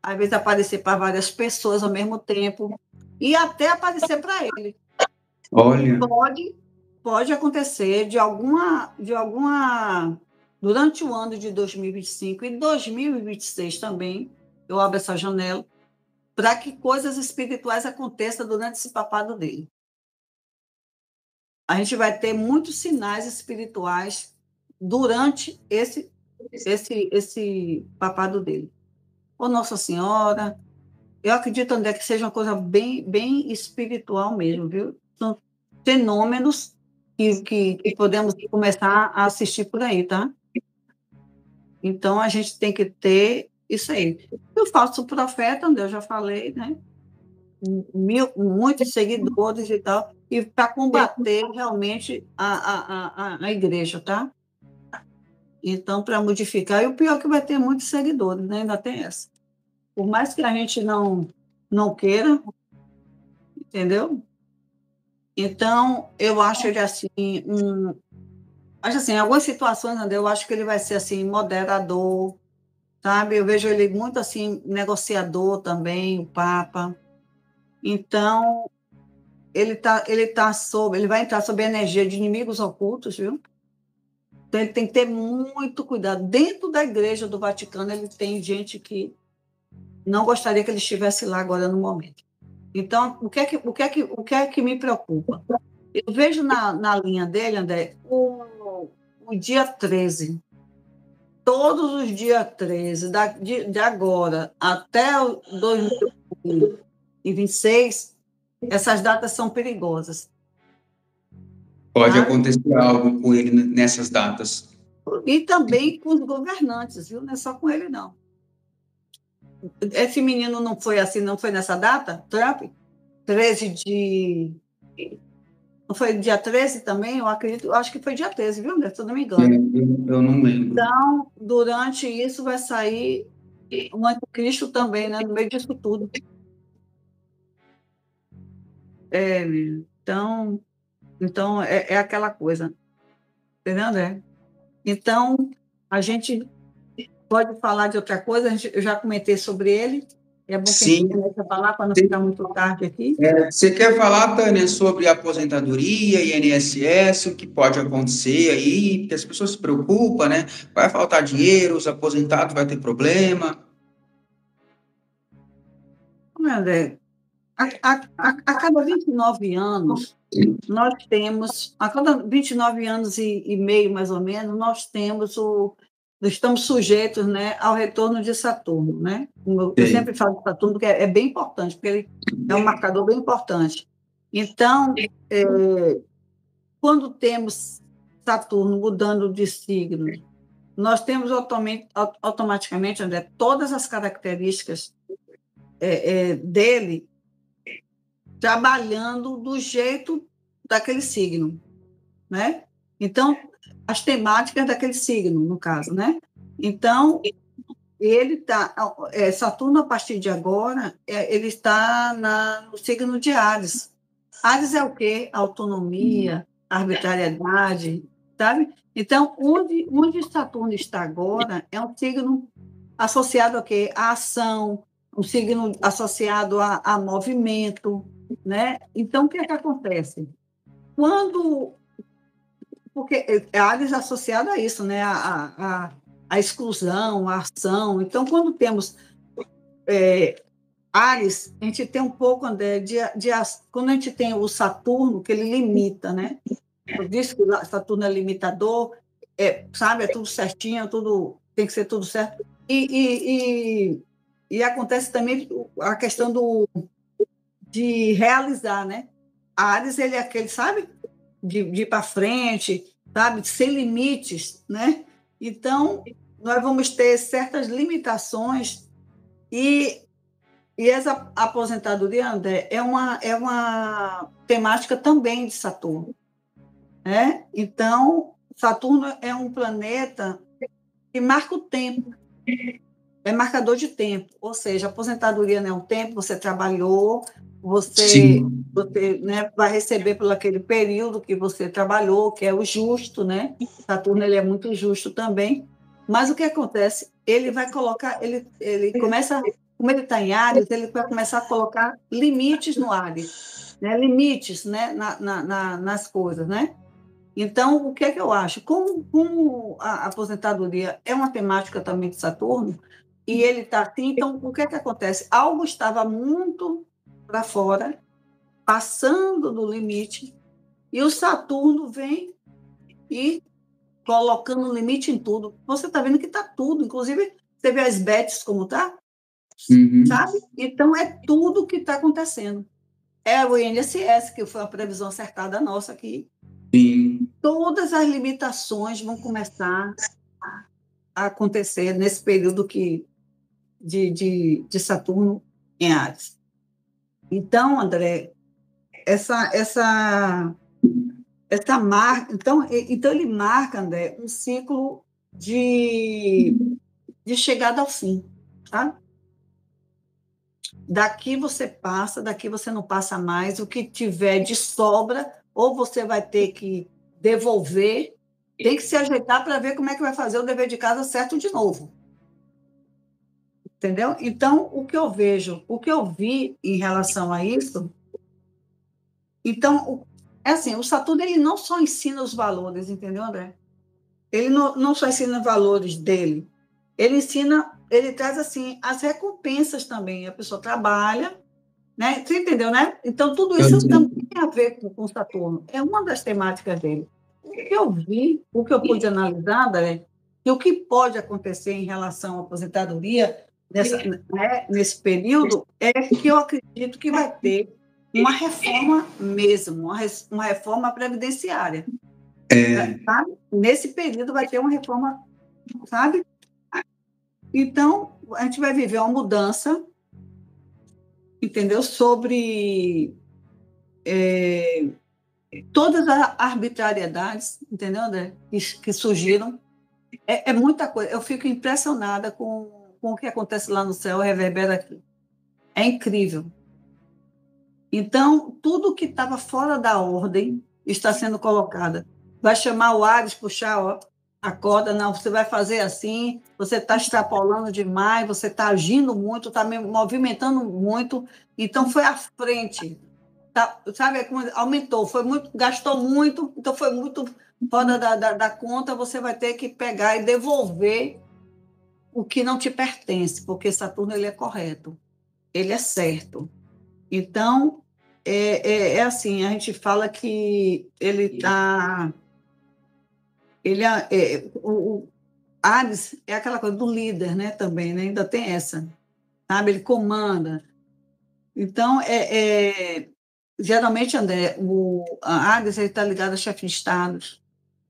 às vezes aparecer para várias pessoas ao mesmo tempo, e até aparecer para ele. Olha. Pode acontecer durante o ano de 2025 e 2026 também, eu abro essa janela, para que coisas espirituais aconteçam durante esse papado dele. A gente vai ter muitos sinais espirituais durante esse papado dele. Ô Nossa Senhora, eu acredito, André, que seja uma coisa bem, bem espiritual mesmo, viu? São fenômenos que podemos começar a assistir por aí, tá? Então, a gente tem que ter isso aí. E o falso profeta, André, eu já falei, né? Muitos seguidores e tal, e para combater realmente a igreja, tá? Então, para modificar, e o pior é que vai ter muitos seguidores, né? Ainda tem essa. Por mais que a gente não queira, entendeu? Então, eu acho ele assim, acho assim, em algumas situações, André, eu acho que ele vai ser assim, moderador, sabe? Eu vejo ele muito assim, negociador também, o Papa. Então, ele vai entrar sob a energia de inimigos ocultos, viu? Então, ele tem que ter muito cuidado. Dentro da igreja do Vaticano, ele tem gente que não gostaria que ele estivesse lá agora no momento. Então, o que é que me preocupa? Eu vejo na linha dele, André, o dia 13. Todos os dias 13, de agora até o 2026, essas datas são perigosas. Pode acontecer algo com ele nessas datas. E também com os governantes, viu? Não é só com ele, não. Esse menino não foi assim, não foi nessa data, Trump? 13 de... Não foi dia 13 também? Eu acho que foi dia 13, viu, André? Se eu não me engano. Eu não lembro. Então, durante isso vai sair um anticristo também, né? No meio disso tudo. Então é aquela coisa, entendeu, André? Então, a gente pode falar de outra coisa, eu já comentei sobre ele, é bom que a gente comece a falar para não ficar muito tarde aqui. Você quer falar, Tânia, sobre aposentadoria, INSS, o que pode acontecer aí, porque as pessoas se preocupam, né? Vai faltar dinheiro, os aposentados vão ter problema. André, a cada 29 anos, nós temos, a cada 29 anos e meio, mais ou menos, nós estamos sujeitos, né, ao retorno de Saturno, né? Eu sempre falo de Saturno, porque é bem importante, porque ele é um marcador bem importante. Então, quando temos Saturno mudando de signo, nós temos automaticamente, André, todas as características dele trabalhando do jeito daquele signo, né? Então, as temáticas daquele signo, no caso, né? Então, ele está... Saturno, a partir de agora, ele está no signo de Áries. Áries é o quê? Autonomia, arbitrariedade, sabe? Então, onde Saturno está agora é um signo associado a quê? A ação, um signo associado a movimento, né? Então, o que é que acontece? Porque Áries é associado a isso, né? a exclusão, a ação. Então, quando temos Áries, a gente tem um pouco, André, quando a gente tem o Saturno, que ele limita, né? Eu disse que Saturno é limitador, sabe? É tudo certinho, tudo tem que ser tudo certo. E acontece também a questão de realizar, né? Áries, ele é aquele, sabe? De ir para frente, sabe? Sem limites, né? Então, nós vamos ter certas limitações e essa aposentadoria, André, é uma temática também de Saturno, né? Então, Saturno é um planeta que marca o tempo, é marcador de tempo, ou seja, a aposentadoria não é um tempo, você trabalhou, você, né, vai receber por aquele período que você trabalhou, que é o justo, né? Saturno ele é muito justo também, mas o que acontece? Ele vai colocar, ele começa, como ele está em Áries, ele vai começar a colocar limites no Áries, né? Limites, né? Nas coisas, né? Então, o que é que eu acho? Como a aposentadoria é uma temática também de Saturno, e ele está assim, então, o que é que acontece? Algo estava muito para fora, passando do limite, e o Saturno vem e colocando limite em tudo. Você está vendo que está tudo, inclusive, você vê as bets como está, sabe? Então, é tudo que está acontecendo. É o INSS, que foi uma previsão acertada nossa aqui. Sim. Todas as limitações vão começar a acontecer nesse período de Saturno em Áries. Então, André, essa marca, então ele marca, André, um ciclo de chegada ao fim, tá? Daqui você passa, daqui você não passa mais, o que tiver de sobra, ou você vai ter que devolver, tem que se ajeitar para ver como é que vai fazer o dever de casa certo de novo. Entendeu? Então, o que eu vejo, o que eu vi em relação a isso, então, é assim, o Saturno ele não só ensina os valores, entendeu, André? Ele não só ensina valores dele, ele traz assim as recompensas também. A pessoa trabalha, né? Você entendeu, né? Então, tudo isso também tem a ver com Saturno. É uma das temáticas dele. O que eu vi, o que eu pude analisar, André, e o que pode acontecer em relação à aposentadoria nesse período é que eu acredito que vai ter uma reforma mesmo, uma reforma previdenciária. Sabe? Nesse período vai ter uma reforma, sabe? Então, a gente vai viver uma mudança, entendeu? Sobre todas as arbitrariedades, entendeu, André? Que surgiram. É muita coisa. Eu fico impressionada com o que acontece lá no céu, reverbera aqui. É incrível. Então, tudo que estava fora da ordem está sendo colocado. Vai chamar o Ares, puxar a corda, não, você vai fazer assim, você está extrapolando demais, você está agindo muito, está movimentando muito, então foi à frente. Tá, sabe, aumentou, foi muito, gastou muito, então foi muito fora da conta, você vai ter que pegar e devolver o que não te pertence, porque Saturno ele é correto, ele é certo. Então, assim, a gente fala que ele está... o Ares é aquela coisa do líder, né, também, né? Ainda tem essa, sabe? Ele comanda. Então, geralmente, André, a Ares está ligado a chefe de Estado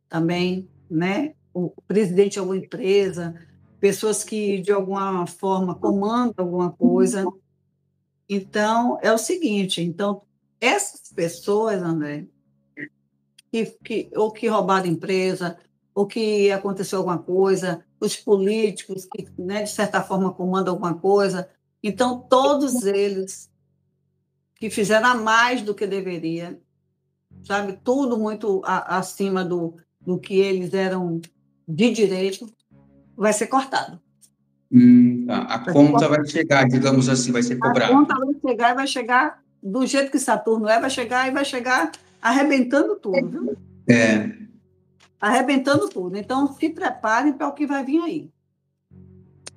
também, né? O presidente de alguma empresa, pessoas que, de alguma forma, comandam alguma coisa. Então, é o seguinte, então, essas pessoas, André, ou que roubaram empresa, ou que aconteceu alguma coisa, os políticos que, né, de certa forma, comandam alguma coisa, então, todos eles que fizeram a mais do que deveria, sabe, tudo muito acima do que eles eram de direito, vai ser cortado. Tá. A conta vai chegar, digamos assim, vai ser cobrada. A conta vai chegar e vai chegar do jeito que Saturno vai chegar e vai chegar arrebentando tudo, viu? arrebentando tudo. Então, se preparem para o que vai vir aí.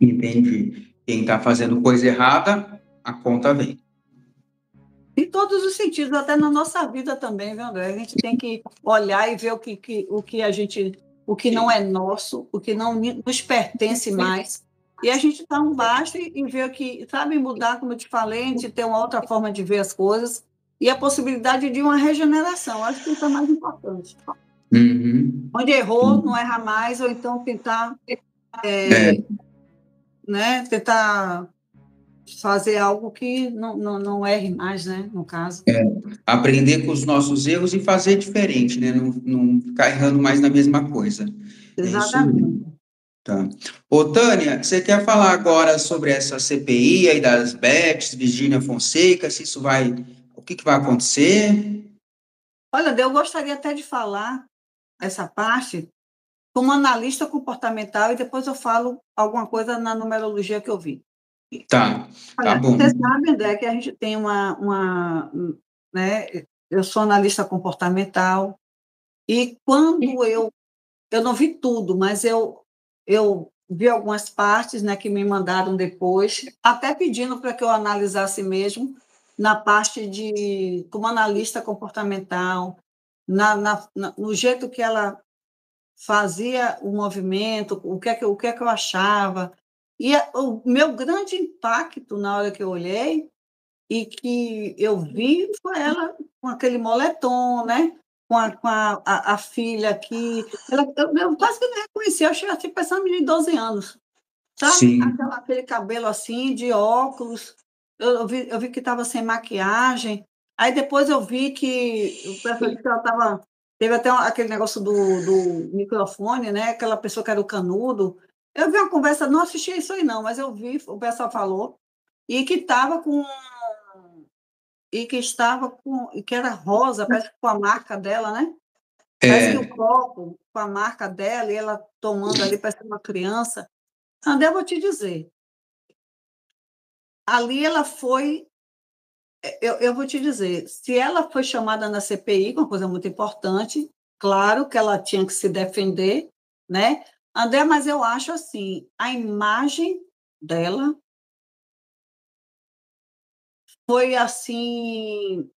Entendi. Quem está fazendo coisa errada, a conta vem. Em todos os sentidos, até na nossa vida também, viu, André? A gente tem que olhar e ver o que a gente, o que não é nosso, o que não nos pertence mais. E a gente dá um basta e ver que, sabe, mudar, como eu te falei, a gente ter uma outra forma de ver as coisas e a possibilidade de uma regeneração. Acho que isso é mais importante. Uhum. Onde errou, não erra mais, ou então tentar, né, tentar fazer algo que não erre mais, né, no caso. Aprender com os nossos erros e fazer diferente, né? Não ficar errando mais na mesma coisa. É isso mesmo. Exatamente. Tá. Ô, Tânia, você quer falar agora sobre essa CPI aí das Bets, Virgínia Fonseca, se isso vai, o que vai acontecer? Olha, eu gostaria até de falar essa parte como analista comportamental e depois eu falo alguma coisa na numerologia que eu vi. Tá, tá Olha, bom. você sabe, André, que a gente tem né, eu sou analista comportamental e quando eu não vi tudo, mas eu vi algumas partes, né, que me mandaram depois, até pedindo para que eu analisasse mesmo na parte de como analista comportamental, no jeito que ela fazia o movimento, o que é que eu achava. E o meu grande impacto na hora que eu olhei e que eu vi foi ela com aquele moletom, né? A filha aqui. Eu quase que não reconheci, eu achei assim, pensando de 12 anos, sabe? Sim, Aquele cabelo assim, de óculos. Eu vi que estava sem maquiagem. Aí depois eu vi que o pessoal disse que ela estava. Teve até aquele negócio do microfone, né? Aquela pessoa que era o canudo. Eu vi uma conversa, não assisti isso aí, não, mas eu vi, o pessoal falou, e que estava com. E que estava com. E que era rosa, parece que com a marca dela, né? Parece que o é, copo com a marca dela, e ela tomando ali, parece uma criança. André, eu vou te dizer, ali ela foi, eu vou te dizer, se ela foi chamada na CPI, uma coisa muito importante, claro que ela tinha que se defender, né? André, mas eu acho assim, a imagem dela foi assim,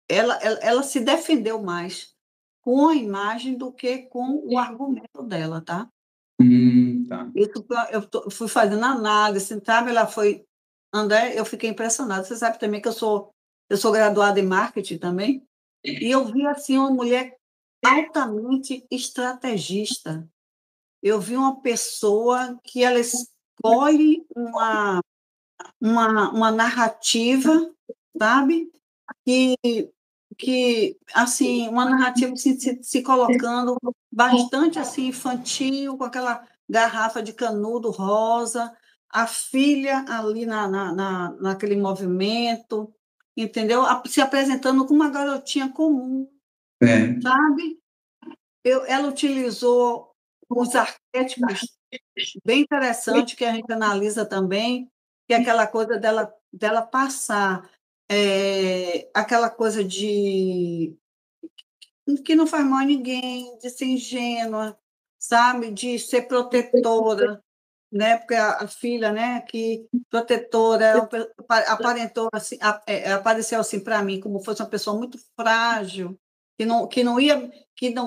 ela se defendeu mais com a imagem do que com o argumento dela, tá? tá. Fui fazendo análise, sabe? Ela foi. André, eu fiquei impressionada. Você sabe também que eu sou graduada em marketing também, e eu vi assim uma mulher altamente estrategista. Eu vi uma pessoa que ela escolhe uma narrativa, sabe? Que, assim, uma narrativa se colocando bastante assim infantil, com aquela garrafa de canudo rosa, a filha ali naquele movimento, entendeu? Se apresentando como uma garotinha comum, É, sabe? Ela utilizou os arquétipos bem interessante que a gente analisa também, que é aquela coisa dela passar aquela coisa de que não faz mal a ninguém, de ser ingênua, sabe, de ser protetora, né, porque a filha, né, que protetora, aparentou assim, apareceu assim para mim como fosse uma pessoa muito frágil, que não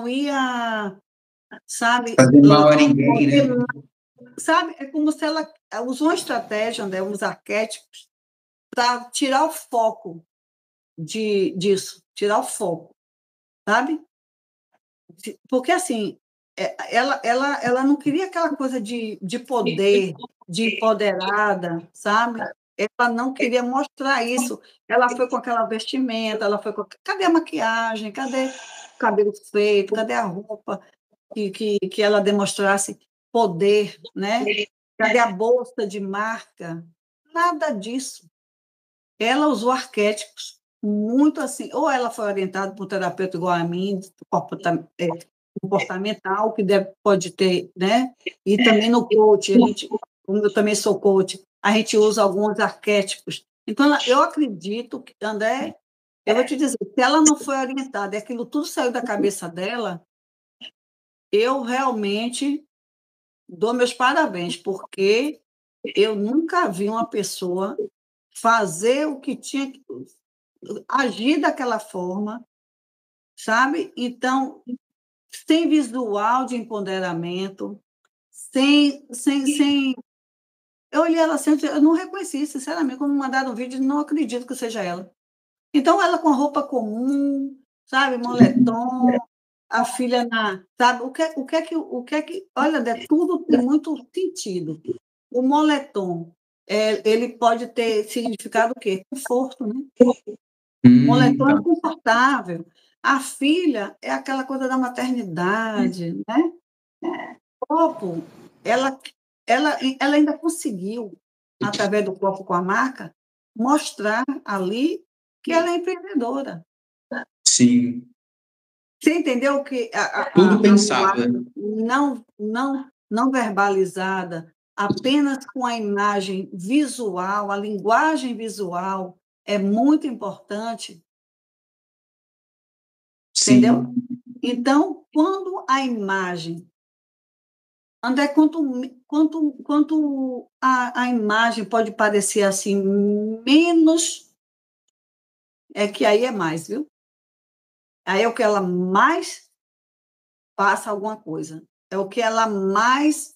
ia, sabe, fazer mal a ninguém, né? sabe, é como se ela usou uma estratégia, né, uns arquétipos, para tirar o foco disso, tirar o foco, sabe? Porque, assim, ela não queria aquela coisa de poder, de empoderada, sabe? Ela não queria mostrar isso. Ela foi com aquela vestimenta, ela foi com. Cadê a maquiagem? Cadê o cabelo feito? Cadê a roupa que ela demonstrasse poder, né? Cadê a bolsa de marca? Nada disso. Ela usou arquétipos muito assim, ou ela foi orientada por um terapeuta igual a mim, comportamental, que pode ter, né? E também no coach, como eu também sou coach, a gente usa alguns arquétipos. Então, eu acredito que, André, eu vou te dizer, se ela não foi orientada e aquilo tudo saiu da cabeça dela, eu realmente dou meus parabéns, porque eu nunca vi uma pessoa fazer o que tinha que agir daquela forma, sabe? Então, sem visual de empoderamento, sem. Eu olhei ela assim, eu não reconheci, sinceramente, quando me mandaram um vídeo, não acredito que seja ela. Então, ela com roupa comum, sabe, moletom, a filha na. Sabe, olha, tudo tem muito sentido. O moletom, ele pode ter significado o quê? Conforto, né? Moletom é Tá. confortável. A filha é aquela coisa da maternidade, né? O corpo, ela, ela ainda conseguiu, através do corpo com a marca, mostrar ali que ela é empreendedora. Sim. Você entendeu que Tudo a pensado, linguagem não verbalizada, apenas com a imagem visual, a linguagem visual é muito importante, entendeu? Sim. Então, quando a imagem, André, quanto a imagem pode parecer assim, menos, é que aí é mais, viu? Aí é o que ela mais passa alguma coisa, é o que ela mais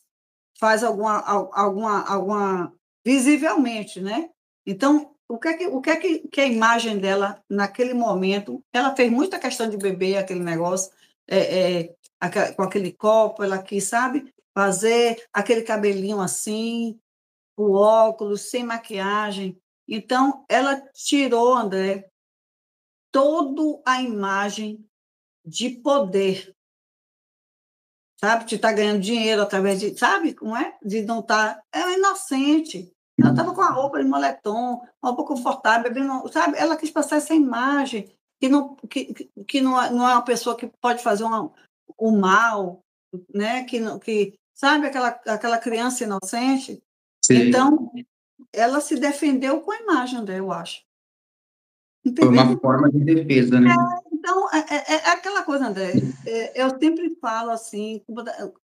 faz alguma visivelmente, né? Então, que a imagem dela, naquele momento, ela fez muita questão de beber aquele negócio, com aquele copo, ela quis, sabe, fazer aquele cabelinho assim, o óculos, sem maquiagem. Então, ela tirou, André, toda a imagem de poder, sabe? De estar ganhando dinheiro através de, sabe como é? De não estar. Ela é inocente. Ela estava com a roupa de moletom, uma roupa confortável, bebendo, sabe? Ela quis passar essa imagem que não é uma pessoa que pode fazer o mal, né? Sabe aquela criança inocente? Sim. Então, ela se defendeu com a imagem dela, eu acho. Foi uma Entendeu? forma de defesa, né? Então, é aquela coisa, André. Eu sempre falo assim,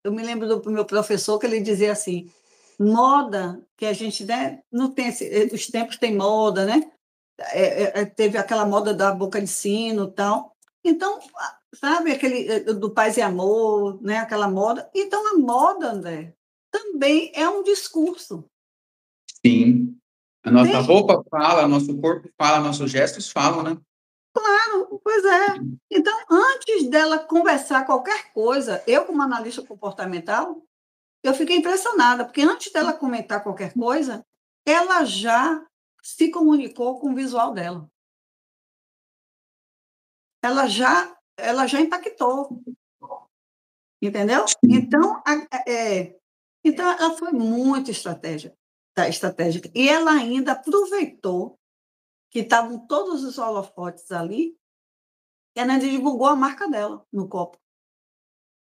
eu me lembro do meu professor que ele dizia assim, moda, que a gente, né, não tem os tempos têm moda, né? Teve aquela moda da boca de sino e tal. Então, sabe, aquele do paz e amor, né? Aquela moda. Então, a moda, André, também é um discurso. Sim. A nossa Entende? roupa fala, nosso corpo fala, nossos gestos falam, né? Pois é. Então, antes dela conversar qualquer coisa, eu, como analista comportamental, eu fiquei impressionada, porque antes dela comentar qualquer coisa, ela já se comunicou com o visual dela. Ela já impactou, entendeu? Então, então ela foi muito estratégica. E ela ainda aproveitou que estavam todos os holofotes ali, e ela ainda divulgou a marca dela no copo.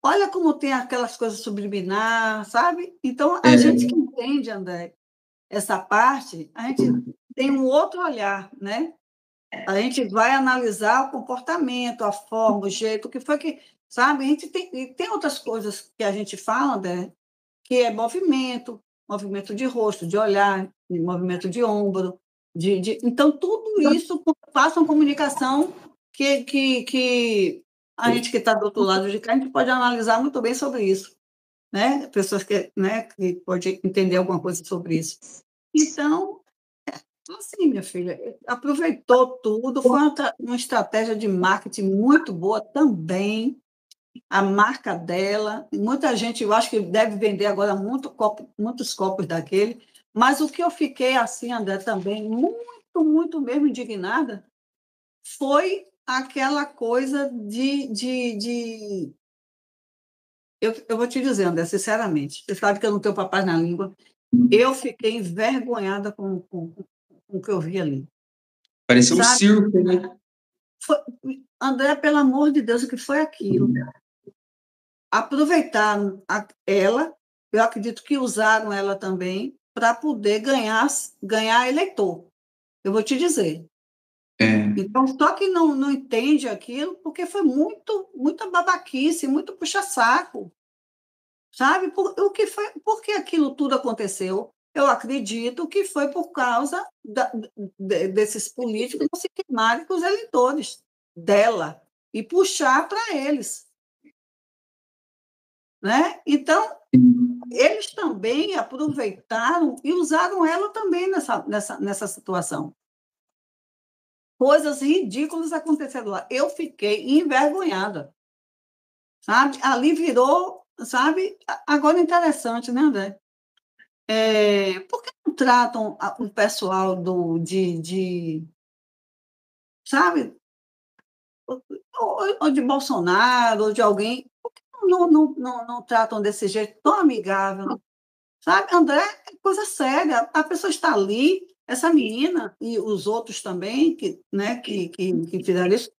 Olha como tem aquelas coisas subliminar, sabe? Então, a gente É, que entende, André, essa parte, a gente tem um outro olhar, né? A gente vai analisar o comportamento, a forma, o jeito, o que foi que, sabe? E tem outras coisas que a gente fala, André, que é movimento de rosto, de olhar, movimento de ombro, então tudo isso passa uma comunicação que a gente que está do outro lado de cá, a gente pode analisar muito bem sobre isso, né? Pessoas que, né, que pode entender alguma coisa sobre isso. Então, assim, minha filha, aproveitou tudo, foi uma estratégia de marketing muito boa também, a marca dela. Muita gente, eu acho que deve vender agora muitos copos daquele. Mas o que eu fiquei assim, André, também muito mesmo indignada foi aquela coisa eu vou te dizer, André, sinceramente, você sabe que eu não tenho papai na língua, eu fiquei envergonhada com o que eu vi ali, parecia um sabe? circo, né? Foi, André, pelo amor de Deus, o que foi aquilo? Aproveitaram ela, eu acredito que usaram ela também para poder ganhar eleitor. Eu vou te dizer. É. Então, só que não entende aquilo porque foi muita babaquice, muito puxa-saco, sabe? Por que aquilo tudo aconteceu? Eu acredito que foi por causa desses políticos não se queimarem com os eleitores dela e puxar para eles, né? Então, eles também aproveitaram e usaram ela também nessa situação. Coisas ridículas aconteceram lá. Eu fiquei envergonhada, sabe? Ali virou, sabe? Agora interessante, né, André? Por que não tratam o pessoal sabe, ou de Bolsonaro, ou de alguém, por que não tratam desse jeito tão amigável? Sabe, André, é coisa séria. A pessoa está ali, essa menina e os outros também, né, que fizeram isso.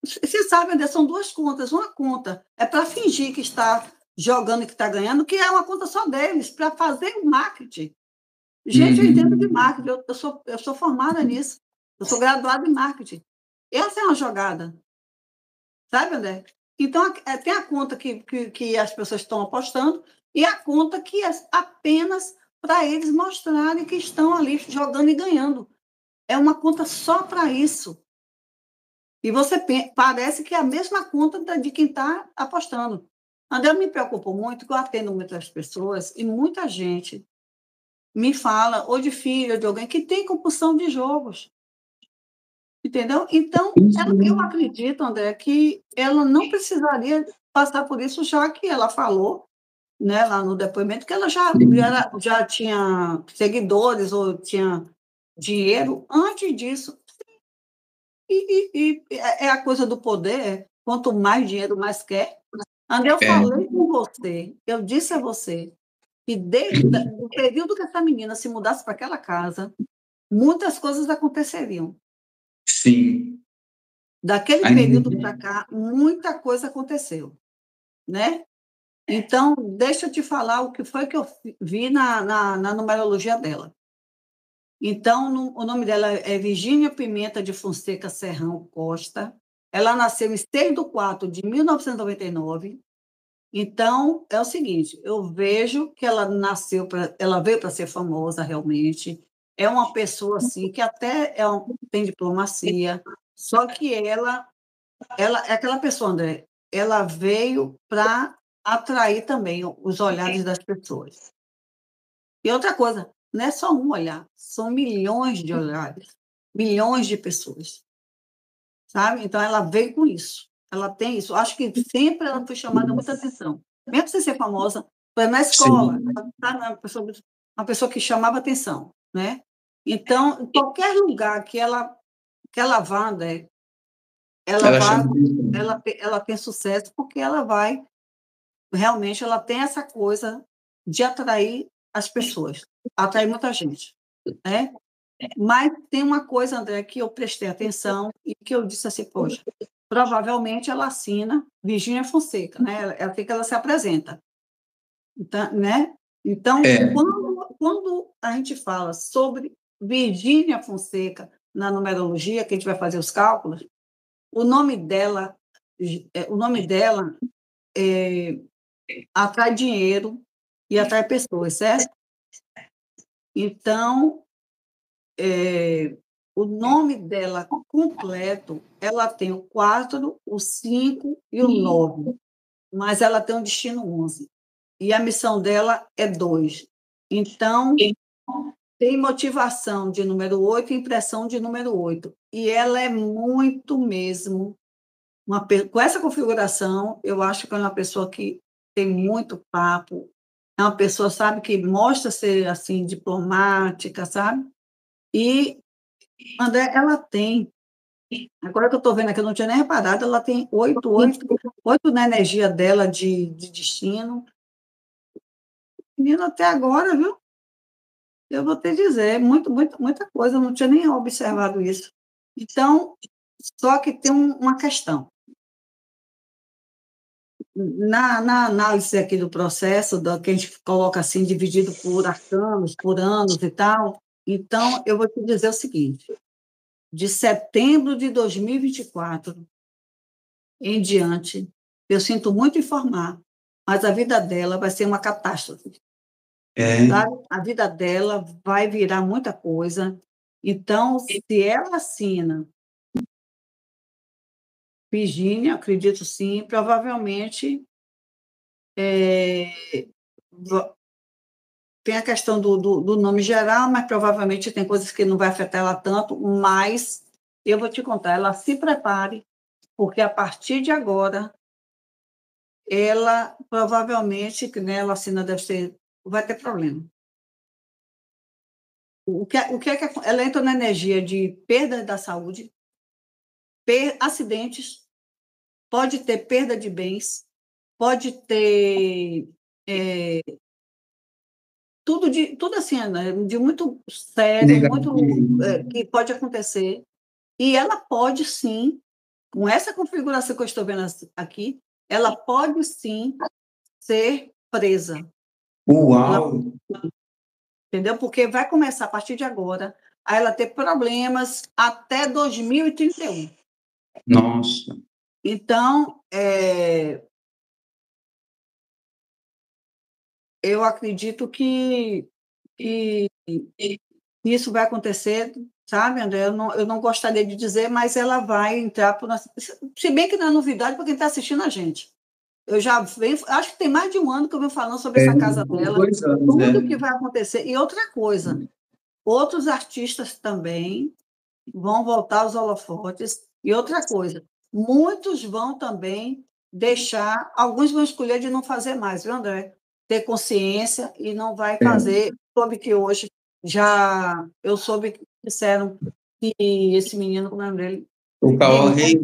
Você sabe, André, são duas contas. Uma conta é para fingir que está jogando e que está ganhando, que é uma conta só deles, para fazer o marketing. Gente, eu entendo de marketing, eu sou formada nisso, eu sou graduada em marketing. Essa é uma jogada, sabe, André? Então, tem a conta que as pessoas estão apostando e a conta que é apenas para eles mostrarem que estão ali jogando e ganhando. É uma conta só para isso. E parece que é a mesma conta de quem está apostando. André, eu me preocupo muito, que eu atendo muitas pessoas e muita gente me fala, ou de filho, ou de alguém que tem compulsão de jogos. Entendeu? Então, eu acredito, André, que ela não precisaria passar por isso, já que ela falou, né, lá no depoimento, que ela já tinha seguidores ou tinha dinheiro antes disso. E é a coisa do poder, quanto mais dinheiro, mais quer. André, eu falei com você, eu disse a você que desde o período que essa menina se mudasse para aquela casa, muitas coisas aconteceriam. Sim. Daquele período para cá, muita coisa aconteceu, né? Então, deixa eu te falar o que foi que eu vi na numerologia dela. Então, o nome dela é Virgínia Pimenta de Fonseca Serrão Costa. Ela nasceu em 6/4/1999. Então, é o seguinte, eu vejo que ela ela veio para ser famosa realmente. É uma pessoa assim que até tem diplomacia, só que ela é aquela pessoa, André, ela veio para atrair também os olhares das pessoas. E outra coisa, não é só um olhar, são milhões de olhares, milhões de pessoas, sabe? Então, ela veio com isso, ela tem isso. Acho que sempre ela foi chamada muita atenção, mesmo sem ser famosa, foi na escola, tá? Uma pessoa que chamava atenção, né? Então, em qualquer lugar que ela vá, André, Ela chama. ela tem sucesso porque ela vai, realmente, ela tem essa coisa de atrair as pessoas, atrair muita gente, né? Mas tem uma coisa, André, que eu prestei atenção e que eu disse assim, poxa, provavelmente ela assina Virgínia Fonseca, né? É assim que ela se apresenta, então, né? Então, quando a gente fala sobre Virgínia Fonseca na numerologia, que a gente vai fazer os cálculos, o nome dela, o nome dela atrai dinheiro e atrai pessoas, certo? Então, o nome dela completo, ela tem o 4, o 5 e o 9, mas ela tem um destino 11. E a missão dela é 2. Então, tem motivação de número 8 e impressão de número 8. E ela é muito mesmo com essa configuração, eu acho que é uma pessoa que tem muito papo, é uma pessoa, sabe, que mostra ser, assim, diplomática, sabe? E, André, ela tem, agora que eu estou vendo aqui, eu não tinha nem reparado, ela tem 8 na energia dela de destino. Menina, até agora, viu? Eu vou te dizer, muita coisa, eu não tinha nem observado isso. Então, só que tem uma questão. Na análise aqui do processo, que a gente coloca assim, dividido por arcanos, por anos e tal, então, eu vou te dizer o seguinte, de setembro de 2024 em diante, eu sinto muito informar, mas a vida dela vai ser uma catástrofe. Sabe? A vida dela vai virar muita coisa. Então, se ela assina Virgínia, acredito sim, provavelmente tem a questão do nome geral, mas provavelmente tem coisas que não vai afetar ela tanto, mas eu vou te contar, ela se prepare, porque a partir de agora, ela provavelmente, que né, ela assina deve ser, vai ter problema. O que é que ela entra na energia de perda da saúde, acidentes, pode ter perda de bens, pode ter tudo assim, né, de muito sério, muito que pode acontecer. E ela pode sim, com essa configuração que eu estou vendo aqui, ela pode sim ser presa. Uau! Entendeu? Porque vai começar a partir de agora a ela ter problemas até 2031. Nossa! Então, eu acredito que isso vai acontecer, sabe, André? Eu não gostaria de dizer, mas ela vai entrar por... Se bem que não é novidade para quem está assistindo a gente. Eu já venho, acho que tem mais de um ano que eu venho falando sobre essa casa dela, 2 anos, tudo que vai acontecer. E outra coisa, outros artistas também vão voltar aos holofotes. E outra coisa, muitos vão também deixar, alguns vão escolher de não fazer mais, viu, André? Ter consciência e não vai fazer. Soube que hoje eu soube que disseram que esse menino, como é o nome dele? O Cauã Rei,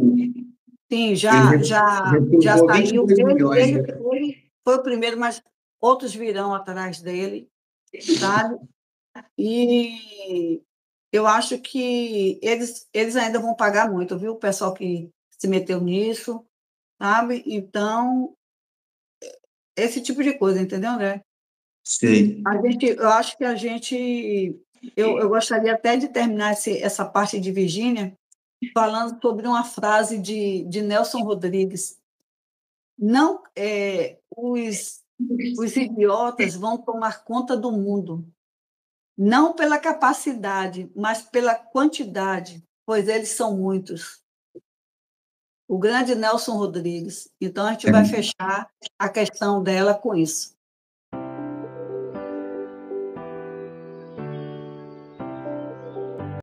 Sim, ele já reprovou saiu. 22 milhões. Ele foi o primeiro, mas outros virão atrás dele, sabe? E eu acho que eles ainda vão pagar muito, viu? O pessoal que se meteu nisso, sabe? Então, esse tipo de coisa, entendeu, André? Sei. Eu acho que a gente. Eu gostaria até de terminar essa parte de Virgínia falando sobre uma frase de Nelson Rodrigues. Não, os idiotas vão tomar conta do mundo, não pela capacidade, mas pela quantidade, pois eles são muitos. O grande Nelson Rodrigues. Então, a gente vai fechar a questão dela com isso.